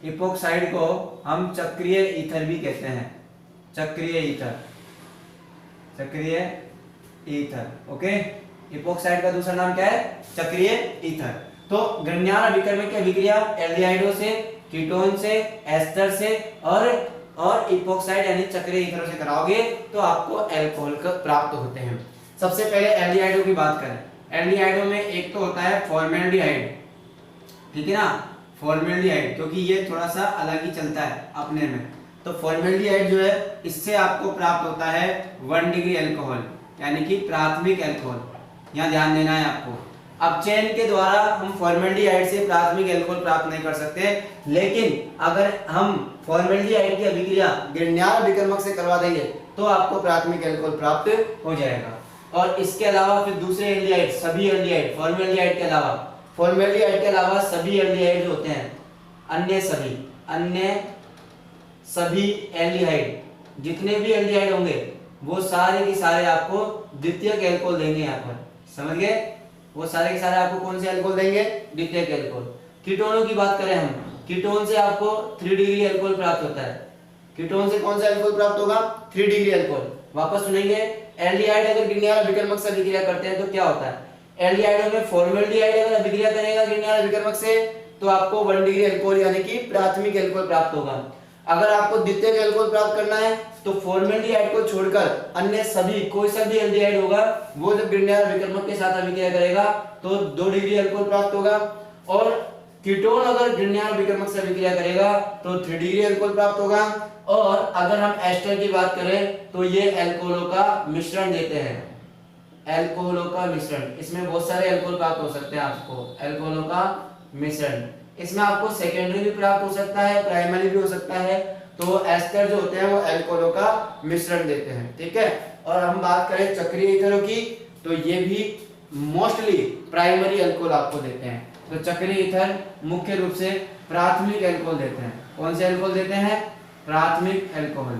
इपोक्साइड को हम चक्रीय ईथर भी कहते हैं, चक्रीय ईथर, चक्रीय ईथर। ओके, इपोक्साइड का दूसरा नाम क्या है? चक्रीय ईथर। तो grignard अभिकर्मक की अभिक्रिया एल्डिहाइडों से, कीटोन से, एस्टर से और इपोक्साइड यानी चक्रीय ईथरों से कराओगे तो आपको अल्कोहल प्राप्त होते हैं। सबसे पहले एल्डिहाइडों की बात करें। एल्डिहाइडों में एक तो होता है फॉर्मेल्डिहाइड, ठीक है ना, फॉर्मेल्डिहाइड, क्योंकि ये थोड़ा सा अलग ही चलता है अपने में। तो फॉर्मेल्डिहाइड जो है इससे आपको प्राप्त होता है 1 डिग्री अल्कोहल, यानी कि प्राथमिक अल्कोहल, यहाँ ध्यान देना है आपको। अब चयन के द्वारा हम फॉर्मेल्डिहाइड से प्राथमिक अल्कोहल प्राप्त नहीं कर सकते, लेकिन अगर हम फॉर्मेल्डिहाइड की अभिक्रिया grignard अभिकर्मक से करवा देंगे तो आपको प्राथमिक अल्कोहल प्राप्त हो जाएगा। और इसके अलावा फिर दूसरे एल्डिहाइड, सभी एल्डिहाइड, फॉर्मेल्डिहाइड के अलावा सभी एल्डिहाइड जो होते हैं, अन्य सभी एल्डिहाइड, जितने भी एल्डिहाइड होंगे वो सारे के सारे आपको द्वितीयक अल्कोहल देंगे। यहाँ पर समझ गए, वो सारे के सारे आपको कौन से अल्कोहल देंगे? द्वितीयक अल्कोहल। कीटोनों की बात करें हम, कीटोन से आपको 3 डिग्री अल्कोहल प्राप्त होता है। कीटोन से कौन सा अल्कोहल प्राप्त होगा? 3 डिग्री अल्कोहल। वापस सुनेंगे, एल्डिहाइड अगर grignard अभिकर्मक से अभिक्रिया करते हैं तो क्या होता है? एल्डिहाइडों में फॉर्मेल्डिहाइड अगर अभिक्रिया करेगा grignard अभिकर्मक से तो आपको 1 डिग्री अल्कोहल यानी कि प्राथमिक अल्कोहल प्राप्त होगा। अगर आपको द्वितीयक अल्कोहल प्राप्त करना है तो फॉर्मेल्डिहाइड को छोड़कर अन्य सभी, कोई सा भी एल्डिहाइड होगा वो जब grignard अभिकर्मक के साथ अभिक्रिया करेगा तो 2 डिग्री अल्कोहल प्राप्त होगा। और कीटोन अगर grignard अभिकर्मक से अभिक्रिया करेगा तो 3 डिग्री अल्कोहल प्राप्त होगा। और अगर हम एस्टर की बात करें तो ये अल्कोहलों का मिश्रण देते हैं, अल्कोहलों का मिश्रण। इसमें बहुत सारे अल्कोहल प्राप्त हो सकते हैं आपको, अल्कोहलों का मिश्रण। इसमें आपको सेकेंडरी भी प्राप्त हो सकता है, प्राइमरी भी हो सकता है। तो एस्टर जो होते हैं वो अल्कोहलों का मिश्रण देते हैं, ठीक है। और हम बात करें चक्रीय ईथरों की तो ये भी मोस्टली प्राइमरी अल्कोहल आपको देते हैं। तो चक्रीय ईथर मुख्य रूप से प्राथमिक अल्कोहल देते हैं। कौन से अल्कोहल देते हैं? प्राथमिक अल्कोहल,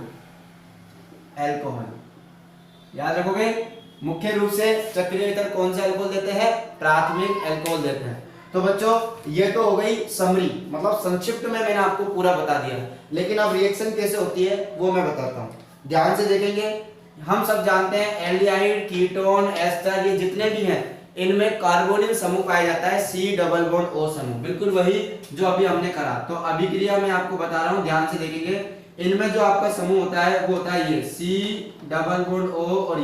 याद रखोगे। मुख्य रूप से चक्रीय ईथर कौन से अल्कोहल देते हैं? प्राथमिक अल्कोहल देते हैं। तो बच्चों ये तो हो गई समरी, मतलब संक्षिप्त में मैंने आपको पूरा बता दिया, लेकिन अब रिएक्शन कैसे होती है वो मैं बताता हूँ। ध्यान से देखेंगे, हम सब जानते हैं एल्डिहाइड, कीटोन, एस्टर, ये जितने भी हैं इनमें कार्बोनिल समूह पाया जाता है, C डबल बॉन्ड O समूह, बिल्कुल वही जो अभी हमने करा। तो अभिक्रिया में आपको बता रहा हूँ, ध्यान से देखेंगे। इनमें जो आपका समूह होता है वो होता है ये C डबल बॉन्ड O, और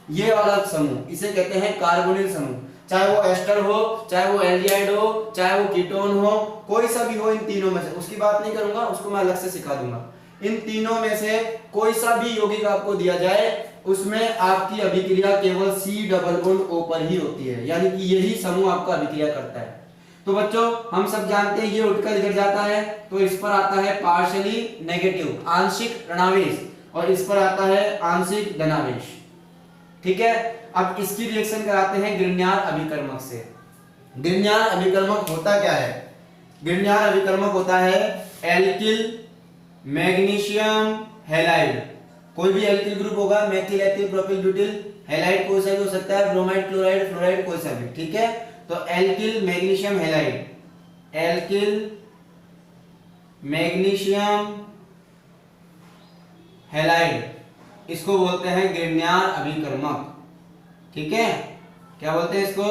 ये वाला समूह इसे कहते हैं कार्बोनिल समूह। चाहे वो एस्टर हो, चाहे वो एल्डिहाइड हो, चाहे वो कीटोन हो, कोई सा भी हो इन तीनों में से, उसकी बात नहीं करूंगा, उसको मैं अलग से सिखा दूंगा। इन तीनों में से कोई सा भी यौगिक आपको दिया जाए उसमें आपकी अभिक्रिया केवल C डबल बॉन्ड O पर ही होती है, यानी कि यही समूह आपका अभिक्रिया करता है। तो बच्चों हम सब जानते हैं ये उठकर इधर जाता है तो इस पर आता है पार्शियली नेगेटिव, आंशिक ऋणावेश, और इस पर आता है आंशिक धनावेश, ठीक है। अब इसकी रिएक्शन कराते हैं grignard अभिकर्मक से। grignard अभिकर्मक होता क्या है? grignard अभिकर्मक होता है एल्किल मैग्नीशियम हैलाइड। कोई भी एल्किल ग्रुप होगा, methyl, ethyl, propyl, butyl, halide कोई सा भी हो सकता है, ब्रोमाइड, क्लोराइड, फ्लोराइड कोई सा भी, ठीक है। तो alkyl magnesium halide, alkyl magnesium halide, इसको बोलते हैं grignard अभिकर्मक, ठीक है। क्या बोलते हैं इसको?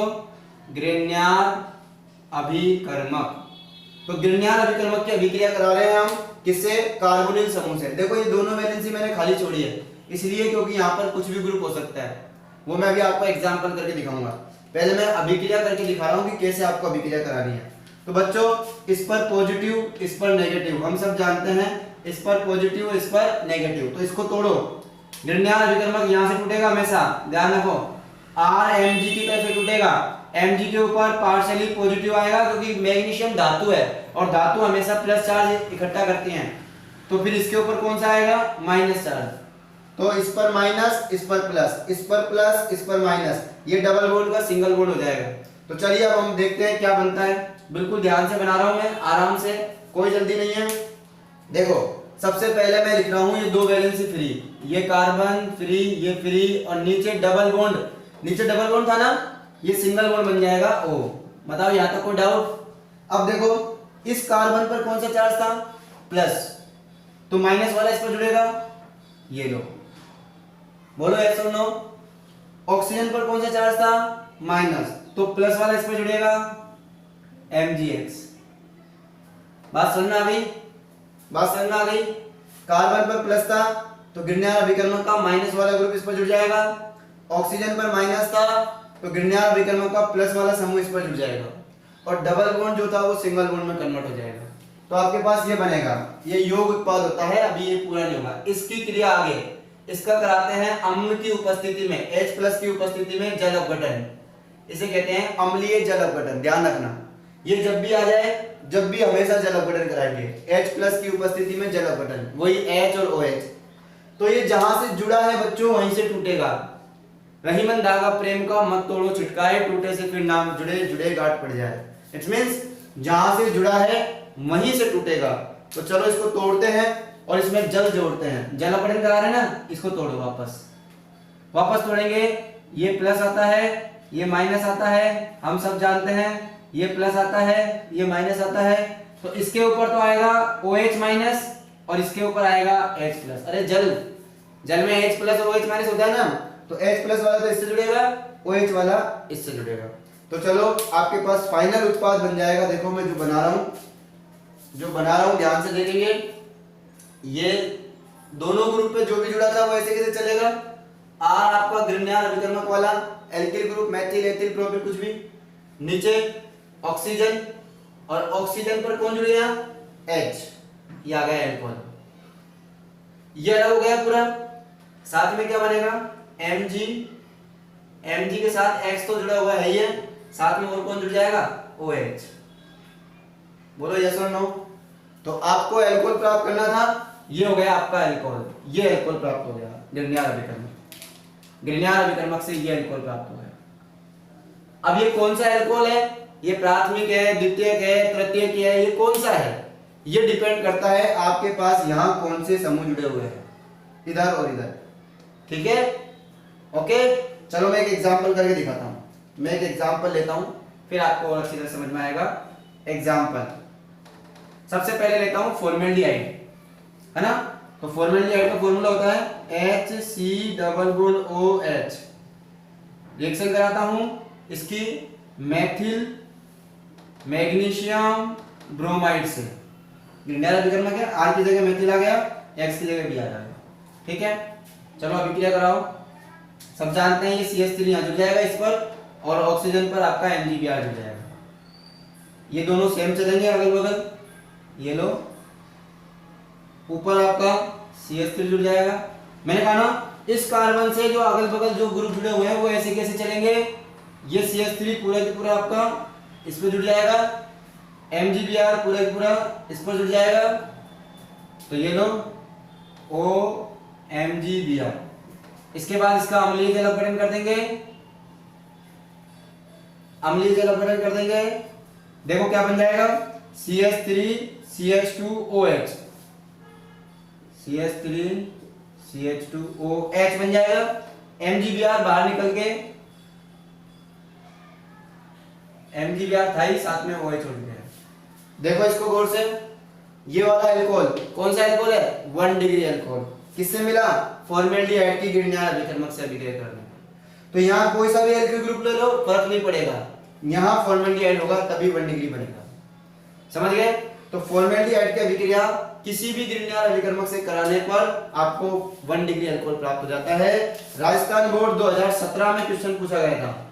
grignard अभिकर्मक। तो grignard अभिकर्मक की अभिक्रिया करा रहे हैं हम किससे? कार्बोनिल समूह से। देखो ये दोनों वैलेंसी मैंने खाली छोड़ी है, इसलिए क्योंकि यहाँ पर कुछ भी ग्रुप हो सकता है, वो मैं अभी आपको एग्जांपल करके दिखाऊंगा। पहले मैं अभिक्रिया करके दिखा रहा हूँ कि कैसे आपको अभिक्रिया करानी है। तो बच्चों इस पर पॉजिटिव, इस पर नेगेटिव, हम सब जानते हैं, इस पर पॉजिटिव, इस पर नेगेटिव। तो इसको तोड़ो, grignard अभिकर्मक यहाँ से टूटेगा हमेशा, ध्यान रखो, RMG की तरफ से टूटेगा। Mg के ऊपर पार्शियली पॉजिटिव आएगा क्योंकि मैग्नीशियम धातु है और धातु हमेशा प्लस चार्ज इकट्ठा करती हैं। तो फिर इसके ऊपर कौन सा आएगा? Minus charge. तो इस पर माइनस, इस पर प्लस, इस पर प्लस, इस पर माइनस, ये डबल बॉन्ड का सिंगल बॉन्ड हो जाएगा। तो चलिए अब हम देखते हैं क्या बनता है। बिल्कुल ध्यान से बना रहा हूं मैं, आराम से, कोई जल्दी नहीं है। देखो सबसे पहले मैं लिख रहा हूं ये दो वैलेंसी फ्री, ये कार्बन फ्री, ये फ्री, और नीचे डबल बॉन्ड नीचे डबल बॉन्ड था ना, ये सिंगल बॉन्ड बन जाएगा O। बताओ यहां तक कोई डाउट? अब देखो इस कार्बन पर कौन सा चार्ज था? प्लस, तो माइनस वाला इस पर जुड़ेगा, ये लो, बोलो यस और नो। ऑक्सीजन पर कौन सा चार्ज था? माइनस, तो प्लस वाला इस पर जुड़ेगा, Mgx। बात समझ में आ गई? बात समझ में आ गई? कार्बन पर प्लस था तो गिरने वाला विकर्मक का माइनस वाला ग्रुप इस पर जुड़ जाएगा, ऑक्सीजन पर माइनस था तो गिरने वाला विकर्मक का प्लस वाला समूह इस पर जुड़ जाएगा, और डबल बॉन्ड जो था वो सिंगल बॉन्ड में कन्वर्ट हो जाएगा। तो आपके पास ये बनेगा, ये योग उत्पाद होता है। अभी ये पूरा नहीं होगा, इसकी क्रिया आगे इसका कराते हैं अम्ल की उपस्थिति में, H+ की उपस्थिति में जल अपघटन, इसे कहते हैं अम्लीय जल अपघटन। ध्यान रखना, ये जब भी आ जाए, जब भी हमेशा जल अपघटन कराएंगे, H+ की उपस्थिति में जल अपघटन, वही H और OH। तो ये जहां से जुड़ा है बच्चों वहीं से टूटेगा। रहीमन धागा प्रेम का मत तोड़ो छिटकाए, टूटे से फिर नाम जुड़े, जुड़े गांठ पड़ जाए। इट मींस जहां से जुड़ा है वहीं से टूटेगा। तो चलो इसको तोड़ते हैं और इसमें जल जोड़ते हैं। जल अपघटन करा रहे हैं ना, इसको तोड़ो, वापस तोड़ेंगे। ये प्लस आता है, ये माइनस आता है, हम सब जानते हैं। ये प्लस आता है, ये माइनस आता है, तो इसके ऊपर तो आएगा OH माइनस और इसके ऊपर आएगा H+। अरे जल में H+ और OH माइनस होता है ना, तो H+ वाला तो इससे जुड़ेगा, OH वाला इससे जुड़ेगा। तो चलो आपके पास फाइनल उत्पाद बन जाएगा। देखो मैं जो बना रहा हूं ध्यान से देखेंगे। ये दोनों ग्रुप पे जो भी जुड़ा था वो ऐसे कैसे चलेगा? R आपका ग्रिग्नार अभिकर्मक वाला, alkyl group, methyl, ethyl, propyl, कुछ भी, नीचे ऑक्सीजन, और ऑक्सीजन पर कौन जुड़ गया? H, ये आ गया एल्कोहल। ये अलग हो गया पूरा। साथ में क्या बनेगा? Mg के साथ X तो जुड़ा हुआ है, ये साथ में और कौन जुड़ जाएगा? OH। बोलो यस और नो। तो आपको एल्कोहल प्राप्त करना था, ये हो गया आपका एल्कोहल, ये एल्कोहल प्राप्त हो गया ग्रिग्नार अभिकर्मक से ये एल्कोहल प्राप्त हो गया। अब ये कौन सा एल्कोहल है? ये प्राथमिक है, द्वितीयक है, तृतीयक है, ये कौन सा है? ये डिपेंड करता है आपके पास यहाँ कौन से समूह जुड़े हुए हैं, इधर और इधर। ठीक है, ओके। चलो मैं एक एग्जांपल करके दिखाता हूँ। मैं एक एग्जांपल लेता हूँ, फिर आपको और अच्छी तरह समझ में आएगा। एग्जांपल सबसे पहले लेता हूँ फॉर्मेल्डिहाइड, है ना। तो फॉर्मेल्डिहाइड का फॉर्मूला होता है HC+OH। रिएक्शन कराता हूँ इसकी मेथिल मैग्नीशियम ब्रोमाइड से। ग्रिग्नार अभिकर्मक है, R की जगह मेथिल आ गया, X की जगह Br आ गया। ठीक है, चलो अभिक्रिया कराओ। सब जानते हैं ये CH3 यहाँ जुड़ जाएगा इस पर, और ऑक्सीजन पर आपका MgBr जुड़ जाएगा। ये दोनों सेम चलेंगे अगल बगल, ये लो, ऊपर आपका CH3 जुड़ जाएगा। मैंने कहा ना, इस कार्बन से जो अगल बगल जो ग्रुप जुड़े हुए हैं वो ऐसे कैसे चलेंगे? ये CH3 पूरा का पूरा आपका इस पर जुड़ जाएगा, MgBr पूरा का पूरा इस पर जुड़ जाएगा, तो ये लो OMgBr। इसके बाद इसका अम्लीय जल अपघटन कर देंगे, अम्लीय जल अपघटन कर देंगे। देखो क्या बन जाएगा? CH3CH2OH, CH3CH2OH बन जाएगा। MgBr बाहर निकल के, MgBr था ही, साथ में OH छोड़ दिया। देखो इसको गौर से, ये वाला एल्कोहल कौन सा एल्कोहल है? 1 डिग्री एल्कोहल। किससे मिला? फॉर्मेल्डिहाइड की ग्रिग्नार अभिकर्मक से अभिक्रिया करने। तो यहाँ कोई सा भी एल्किल ग्रुप ले लो, फर्क नहीं पड़ेगा, यहाँ फॉर्मेल्डिहाइड होगा तभी 1 डिग्री बनेगा। समझ गए? तो फॉर्मेल्डिहाइड की अभिक्रिया किसी भी ग्रिग्नार अभिकर्मक से कराने पर आपको 1 डिग्री अल्कोहल प्राप्त हो जाता है। राजस्थान बोर्ड 2017 में क्वेश्चन पूछा गया था,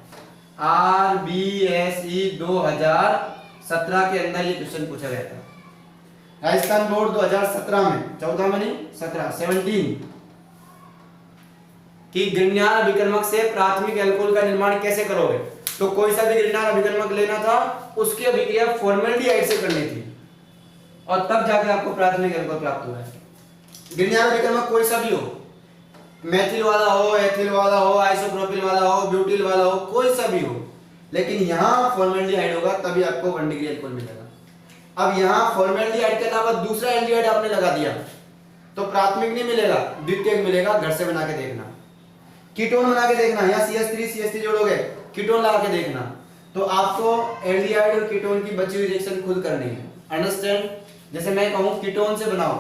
RBSE 2017 के अंदर ये क्वेश्चन पूछा गया था। राजस्थान बोर्ड 2017 में, 14 में नहीं, 17 कि ग्रिग्नार अभिकर्मक से प्राथमिक एल्कोहल का निर्माण कैसे करोगे? तो कोई सा भी ग्रिग्नार अभिकर्मक लेना था, उसकी अभिक्रिया फॉर्मेल्डिहाइड से करनी थी, और तब जाके आपको प्राथमिक एल्कोहल प्राप्त हुआ है। ग्रिग्नार अभिकर्मक कोई सा भी हो, मेथिल वाला हो, एथिल वाला हो, आइसोप्रोपिल वाला हो, ब्यूटिल वाला हो, कोई सा भी हो, लेकिन यहाँ फॉर्मेल्डिहाइड होगा तभी आपको 1 डिग्री एल्कोहल मिलेगा। अब यहाँ फॉर्मेल्डिहाइड के अलावा दूसरा एल्डिहाइड आपने लगा दिया तो प्राथमिक नहीं मिलेगा, द्वितीयक मिलेगा। घर से बना के देखना। कीटोन बना के देखना, या CH3 जोड़ोगे, कीटोन लगा के देखना, तो आपको एल्डिहाइड और कीटोन की बची हुई रिएक्शन खुद करनी है। अंडरस्टैंड? जैसे मैं कहूं कीटोन से बनाओ,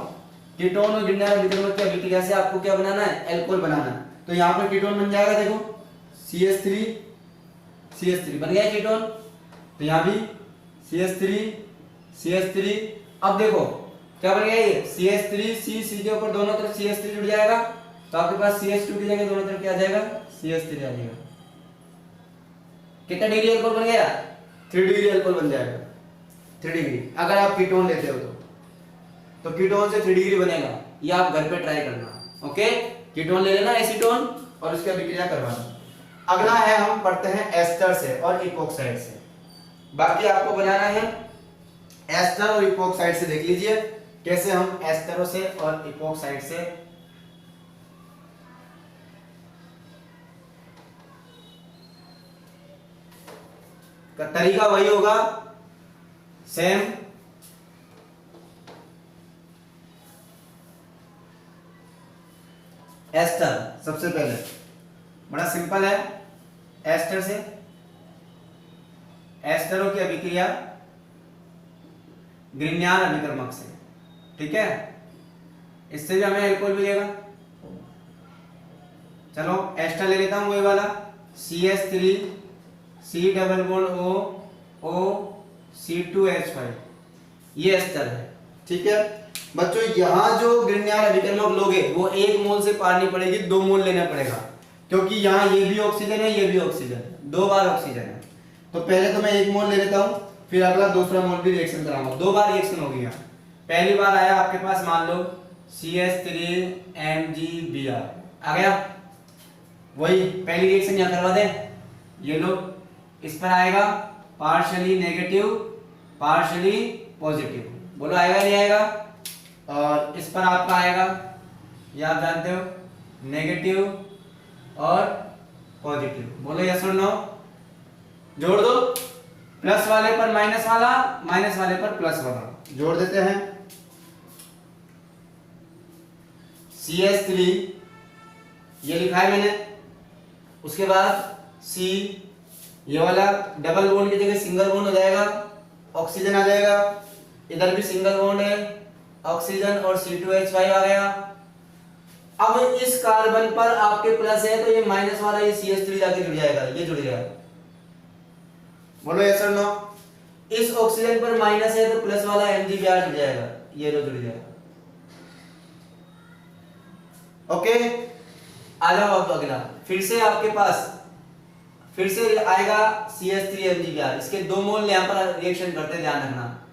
कीटोन और ग्रिग्नार्ड विक्रमक की अभिक्रिया से आपको क्या बनाना है, एल्कोहल बनाना है। तो यहाँ पर कीटोन बन जाएगा, देखो CH3 बन गया कीटोन, तो यहाँ भी CH3 अब देखो क्या बन गया, ये CH3 के ऊपर दोनों तरफ CH3 जुड़ जाएगा, तो आपके पास CH2 की जगह दोनों तरफ क्या आ जाएगा, CH3 आ जाएगा। कितना डिग्री अल्कोहल बन गया, 3 डिग्री अल्कोहल बन जाएगा, 3 डिग्री। अगर आप कीटोन लेते हो तो कीटोन से 3 डिग्री बनेगा, ये आप घर पे ट्राई करना। ओके, कीटोन ले लेना एसीटोन और उसकी अभिक्रिया करवाना। अगला है, हम पढ़ते हैं एस्टर से और इपोक्साइड से। बाकी आपको बनाना है एस्टर और इपोक्साइड से। देख लीजिए कैसे हम एस्टरों से और इपोक्साइड से का तरीका वही होगा, सेम। एस्टर सबसे पहले बड़ा सिंपल है, एस्टर से एस्टरों की अभिक्रिया ग्रिग्नार्ड अभिकर्मक से, ठीक है, इससे भी हमें एल्कोहल मिलेगा। चलो एस्टर ले लेता हूं, वही वाला CH3 C double bond O C2H5, ये एस्टर है, ठीक है बच्चों। यहां जो ग्रिग्नार्ड अभिकर्मक लोगे वो 1 मोल से पार नहीं पड़ेगी, 2 मोल लेना पड़ेगा, क्योंकि यहाँ ये भी ऑक्सीजन है, ये भी ऑक्सीजन है, 2 बार ऑक्सीजन है। तो पहले तो मैं 1 मोल ले लेता हूं, फिर अगला दूसरा मोल भी रिएक्शन कराऊंगा, 2 बार रिएक्शन होगी। यहाँ पहली बार आया आपके पास, मान लो CH3MgBr आ गया, वही पहली रिएक्शन यहाँ करवा दे, ये लो, इस पर आएगा पार्शियली नेगेटिव पार्शियली पॉजिटिव, बोलो आएगा नहीं आएगा। और इस पर आपका आएगा, ये आप जानते हो, नेगेटिव और पॉजिटिव, बोलो यस और नो, जोड़ दो, प्लस वाले पर माइनस वाला, माइनस वाले पर प्लस वाला, जोड़ देते हैं। CH3 ये लिखा है मैंने, उसके बाद C, ये वाला डबल बॉन्ड की जगह सिंगल बॉन्ड हो जाएगा, ऑक्सीजन आ जाएगा, इधर भी सिंगल बॉन्ड है, ऑक्सीजन और C2H5 आ गया। अब इस कार्बन पर आपके प्लस है तो ये माइनस वाला ये CH3 जाके जुड़ जाएगा, ये जुड़ गया, बोलो यस और नो। इस ऑक्सीजन पर माइनस है तो प्लस वाला MgBr जुड़ जाएगा, ये लो जुड़ जाएगा। ओके, आ जाओ अब अगला, फिर से आपके पास फिर से आएगा CH3MgBr, इसके 2 मोल यहाँ पर रिएक्शन करते, ध्यान रखना,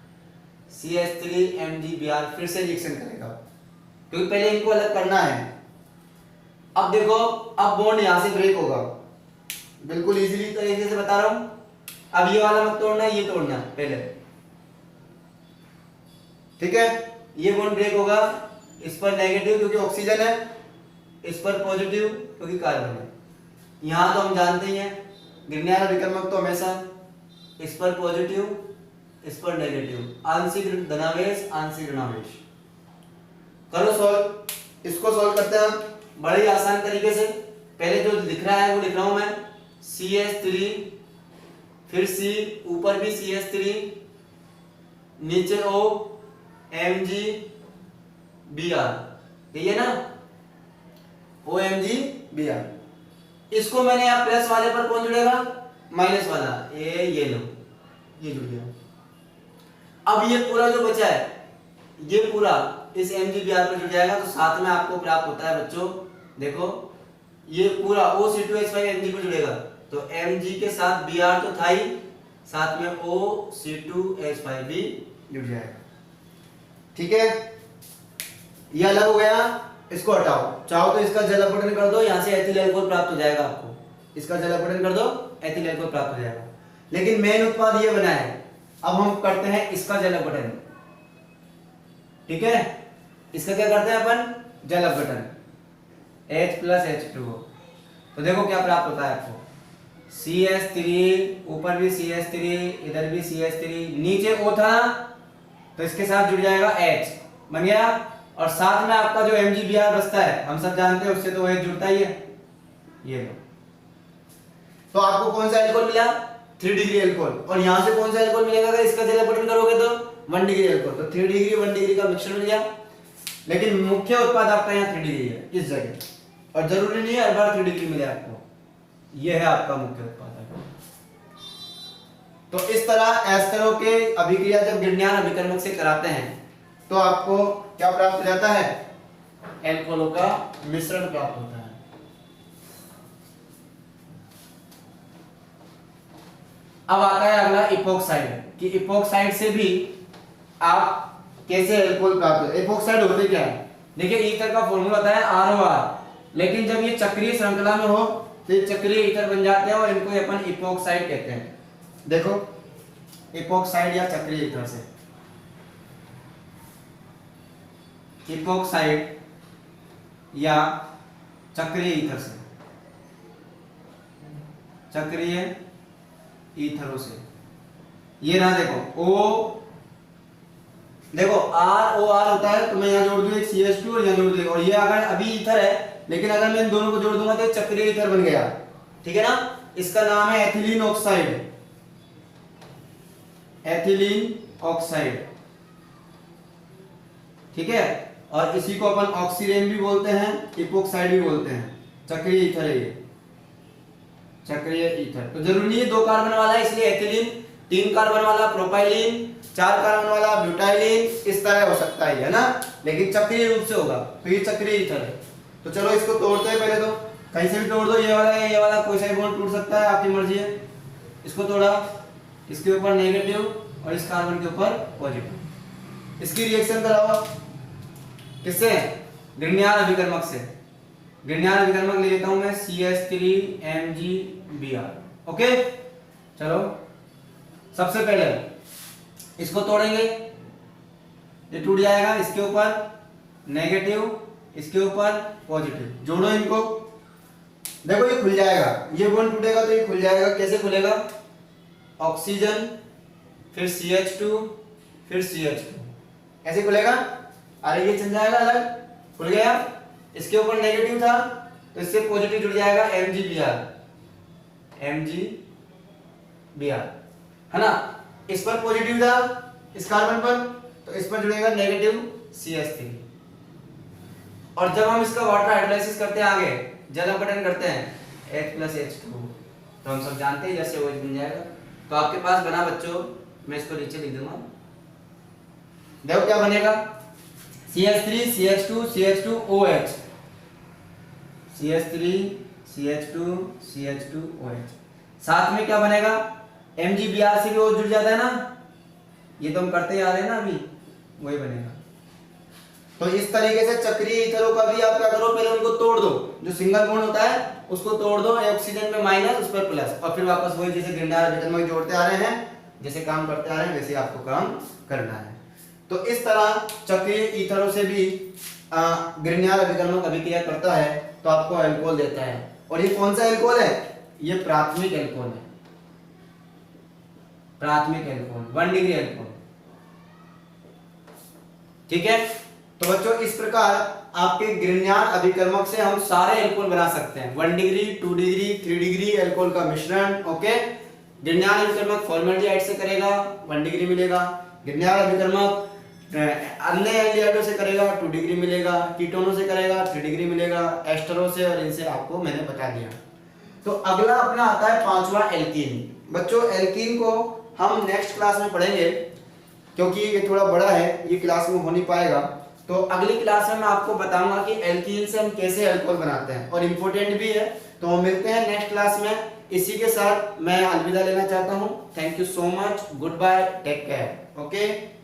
CH3MgBr फिर से रिएक्शन करेगा, क्योंकि पहले इनको अलग करना है। अब देखो, अब बॉन्ड यहां से ब्रेक होगा, बिल्कुल इजीली तरीके से बता रहा हूं। अब ये वाला मत तोड़ना, ये तोड़ना पहले, ठीक है। ये बॉन्ड ब्रेक होगा, इस पर नेगेटिव क्योंकि ऑक्सीजन है, इस पर पॉजिटिव क्योंकि कार्बन है। यहां तो हम जानते ही हैं ग्रिग्नार्ड अभिकर्मक तो हमेशा इस पर पॉजिटिव, इस पर नेगेटिव, आंशिक धनावेश आंशिक ऋणावेश। करो सॉल्व, इसको सॉल्व करते हैं हम बड़े ही आसान तरीके से। पहले जो लिख रहा है वो लिख रहा हूं मैं, CH3 फिर C, ऊपर भी CH3, नीचे O MgBr, यही है ना, OMgBr। इसको मैंने यहाँ प्लस वाले पर कौन जुड़ेगा, माइनस वाला, ये लो, ये जुड़ गया। अब ये पूरा जो बचा है, ये पूरा इस MgBr पर जुड़ जाएगा, तो साथ में आपको प्राप्त होता है बच्चों, देखो ये पूरा OC2H5 Mg पर जुड़ेगा, तो Mg के साथ Br तो था ही, साथ में OC2H5 भी जुड़ जाएगा, ठीक है। ये अलग हो गया, इसको हटाओ, चाहो तो इसका जल अपघटन कर दो, यहां से एथिल अल्कोहल प्राप्त हो जाएगा आपको, इसका जल अपघटन कर दो, एथिल अल्कोहल प्राप्त हो जाएगा। लेकिन मेन उत्पाद ये बना है, अब हम करते हैं इसका जल अपघटन, ठीक है। इसका क्या करते हैं अपन, जल अपघटन, H+H2O, तो देखो क्या प्राप्त होता है आपको, CH3, ऊपर भी CH3, इधर भी CH3, नीचे O था तो इसके साथ जुड़ जाएगा H, बन गया। और साथ में आपका जो MgBr बचता है, हम सब जानते हैं उससे तो OH जुड़ता ही है, ये लो। तो आपको कौन सा एल्कोहल मिला? 3 डिग्री एल्कोहल। और यहां से कौन सा एल्कोहल मिलेगा अगर इसका जल अपघटन करोगे तो? 1 डिग्री एल्कोहल। तो 3 डिग्री 1 डिग्री का मिश्रण मिल गया। लेकिन मुख्य उत्पाद आपका यहाँ 3 डिग्री है इस जगह, और जरूरी नहीं है हर बार 3 डिग्री मिले आपको। यह है आपका मुख्य उत्पाद। तो इस तरह एस्टरों के अभिक्रिया जब गिरण्यान अभिकर्मक से कराते हैं तो आपको क्या प्राप्त हो जाता है? एल्कोहलों का मिश्रण प्राप्त होता है। अब आता है अगला इपोक्साइड, कि इपोक्साइड से भी आप कैसे एल्कोहल प्राप्त होते हैं। इपोक्साइड होते क्या है? देखिए ईथर का फॉर्मूला होता है ROR, लेकिन जब ये चक्रीय श्रृंखला में हो तो ये चक्रीय ईथर बन जाते हैं और इनको अपन इपोक्साइड कहते हैं। देखो इपोक्साइड या चक्रीय ईथर से, इपोक्साइड या चक्रीय ईथर से, चक्रीय ईथरों से, ये ना देखो O, देखो ROR होता है तो मैं यहाँ जोड़ दूं एक CH2 और यहाँ जोड़ दूं, और ये अगर अभी ईथर है लेकिन अगर मैं इन दोनों को जोड़ दूंगा तो चक्रीय ईथर बन गया। ठीक है ना? इसका नाम है एथिलीन ऑक्साइड, एथिलीन ऑक्साइड। ठीक है? और इसी को अपन ऑक्सीरेन भी बोलते हैं, इपोक्साइड भी बोलते हैं। चक्रीय ईथर है ये, चक्रीय ईथर। तो जरूरी नहीं है 2 कार्बन वाला है इसलिए एथिलीन, 3 कार्बन वाला प्रोपाइलीन, 4 कार्बन वाला ब्यूटाइलीन, इस तरह हो सकता है ना, लेकिन चक्रीय रूप से होगा। तो ये चक्रीय ईथर है। तो चलो इसको तोड़ते हैं पहले, तो कहीं से भी तोड़ दो, ये वाला कोई सा भी बॉन्ड टूट सकता है, आपकी मर्जी है। इसको तोड़ा, इसके ऊपर नेगेटिव और इस कार्बन के ऊपर पॉजिटिव। इसकी रिएक्शन कराओ किससे? ग्रिग्नार्ड अभिकर्मक से। ग्रिग्नार्ड अभिकर्मक ले लेता हूं मैं CH3MgBr। ओके, चलो सबसे पहले इसको तोड़ेंगे, ये टूट जाएगा, इसके ऊपर नेगेटिव, इसके ऊपर पॉजिटिव, जोड़ो इनको। देखो ये खुल जाएगा, ये बॉन्ड टूटेगा तो ये खुल जाएगा। कैसे खुलेगा? ऑक्सीजन, फिर CH2, फिर CH2, ऐसे खुलेगा। अरे ये चल जाएगा अलग, खुल गया। इसके ऊपर नेगेटिव था तो इससे पॉजिटिव जुड़ जाएगा MgBr, MgBr, है ना। इस पर पॉजिटिव था इस कार्बन पर, तो इस पर जुड़ेगा नेगेटिव CH3। और जब हम इसका वाटर हाइड्रोलाइसिस करते हैं, आगे जल अपघटन करते हैं, H+H2, तो हम सब जानते हैं जैसे OH बन जाएगा। तो आपके पास बना बच्चों, मैं इसको नीचे लिख दूंगा। देखो क्या बनेगा? CH3 CH2 CH2 OH, CH3 CH2 CH2 OH। साथ में क्या बनेगा? MgBr से भी OH जुड़ जाता है ना, ये तो हम करते ही आ रहे हैं ना अभी, वही बनेगा। तो इस तरीके से चक्रीय ईथरों का भी आप क्या करो, पहले उनको तोड़ दो, जो सिंगल बॉन्ड होता है उसको तोड़ दो, ऑक्सीजन में माइनस, उस पर प्लस, और फिर वापस वही जैसे ग्रिग्नार्ड अभिकर्मक जोड़ते आ रहे हैं, जैसे काम करते आ रहे हैं, वैसे आपको काम करना है। तो इस तरह चक्रीय ईथरों से भी ग्रिग्नार्ड अभिकर्मक अभिक्रिया करता है तो आपको एल्कोहल देता है। और ये कौन सा एल्कोहल है? ये प्राथमिक एल्कोहल है, प्राथमिक एल्कोहल, 1 डिग्री एल्कोहल। ठीक है? तो बच्चों इस प्रकार आपके ग्रिग्नार्ड अभिकर्मक से हम सारे एल्कोहल बना सकते हैं, 1 डिग्री, 2 डिग्री, 3 डिग्री एल्कोहल का मिश्रण। ओके, ग्रिग्नार्ड अभिकर्मक फॉर्मेल्डिहाइड से करेगा 1 डिग्री मिलेगा, ग्रिग्नार्ड अभिकर्मक अन्य एल्डिहाइडों से करेगा 2 डिग्री मिलेगा, कीटोनों से करेगा 3 डिग्री मिलेगा, एस्टरों से, और इनसे आपको मैंने बता दिया। तो अगला अपना आता है 5वां एल्कीन। बच्चों एल्कीन को हम नेक्स्ट क्लास में पढ़ेंगे, क्योंकि ये थोड़ा बड़ा है, ये क्लास में हो नहीं पाएगा। तो अगली क्लास में मैं आपको बताऊंगा कि एल्कीन से हम कैसे एल्कोहल बनाते हैं, और इम्पोर्टेंट भी है। तो हम मिलते हैं नेक्स्ट क्लास में। इसी के साथ मैं अलविदा लेना चाहता हूँ। Thank you so much, goodbye, take care. Okay.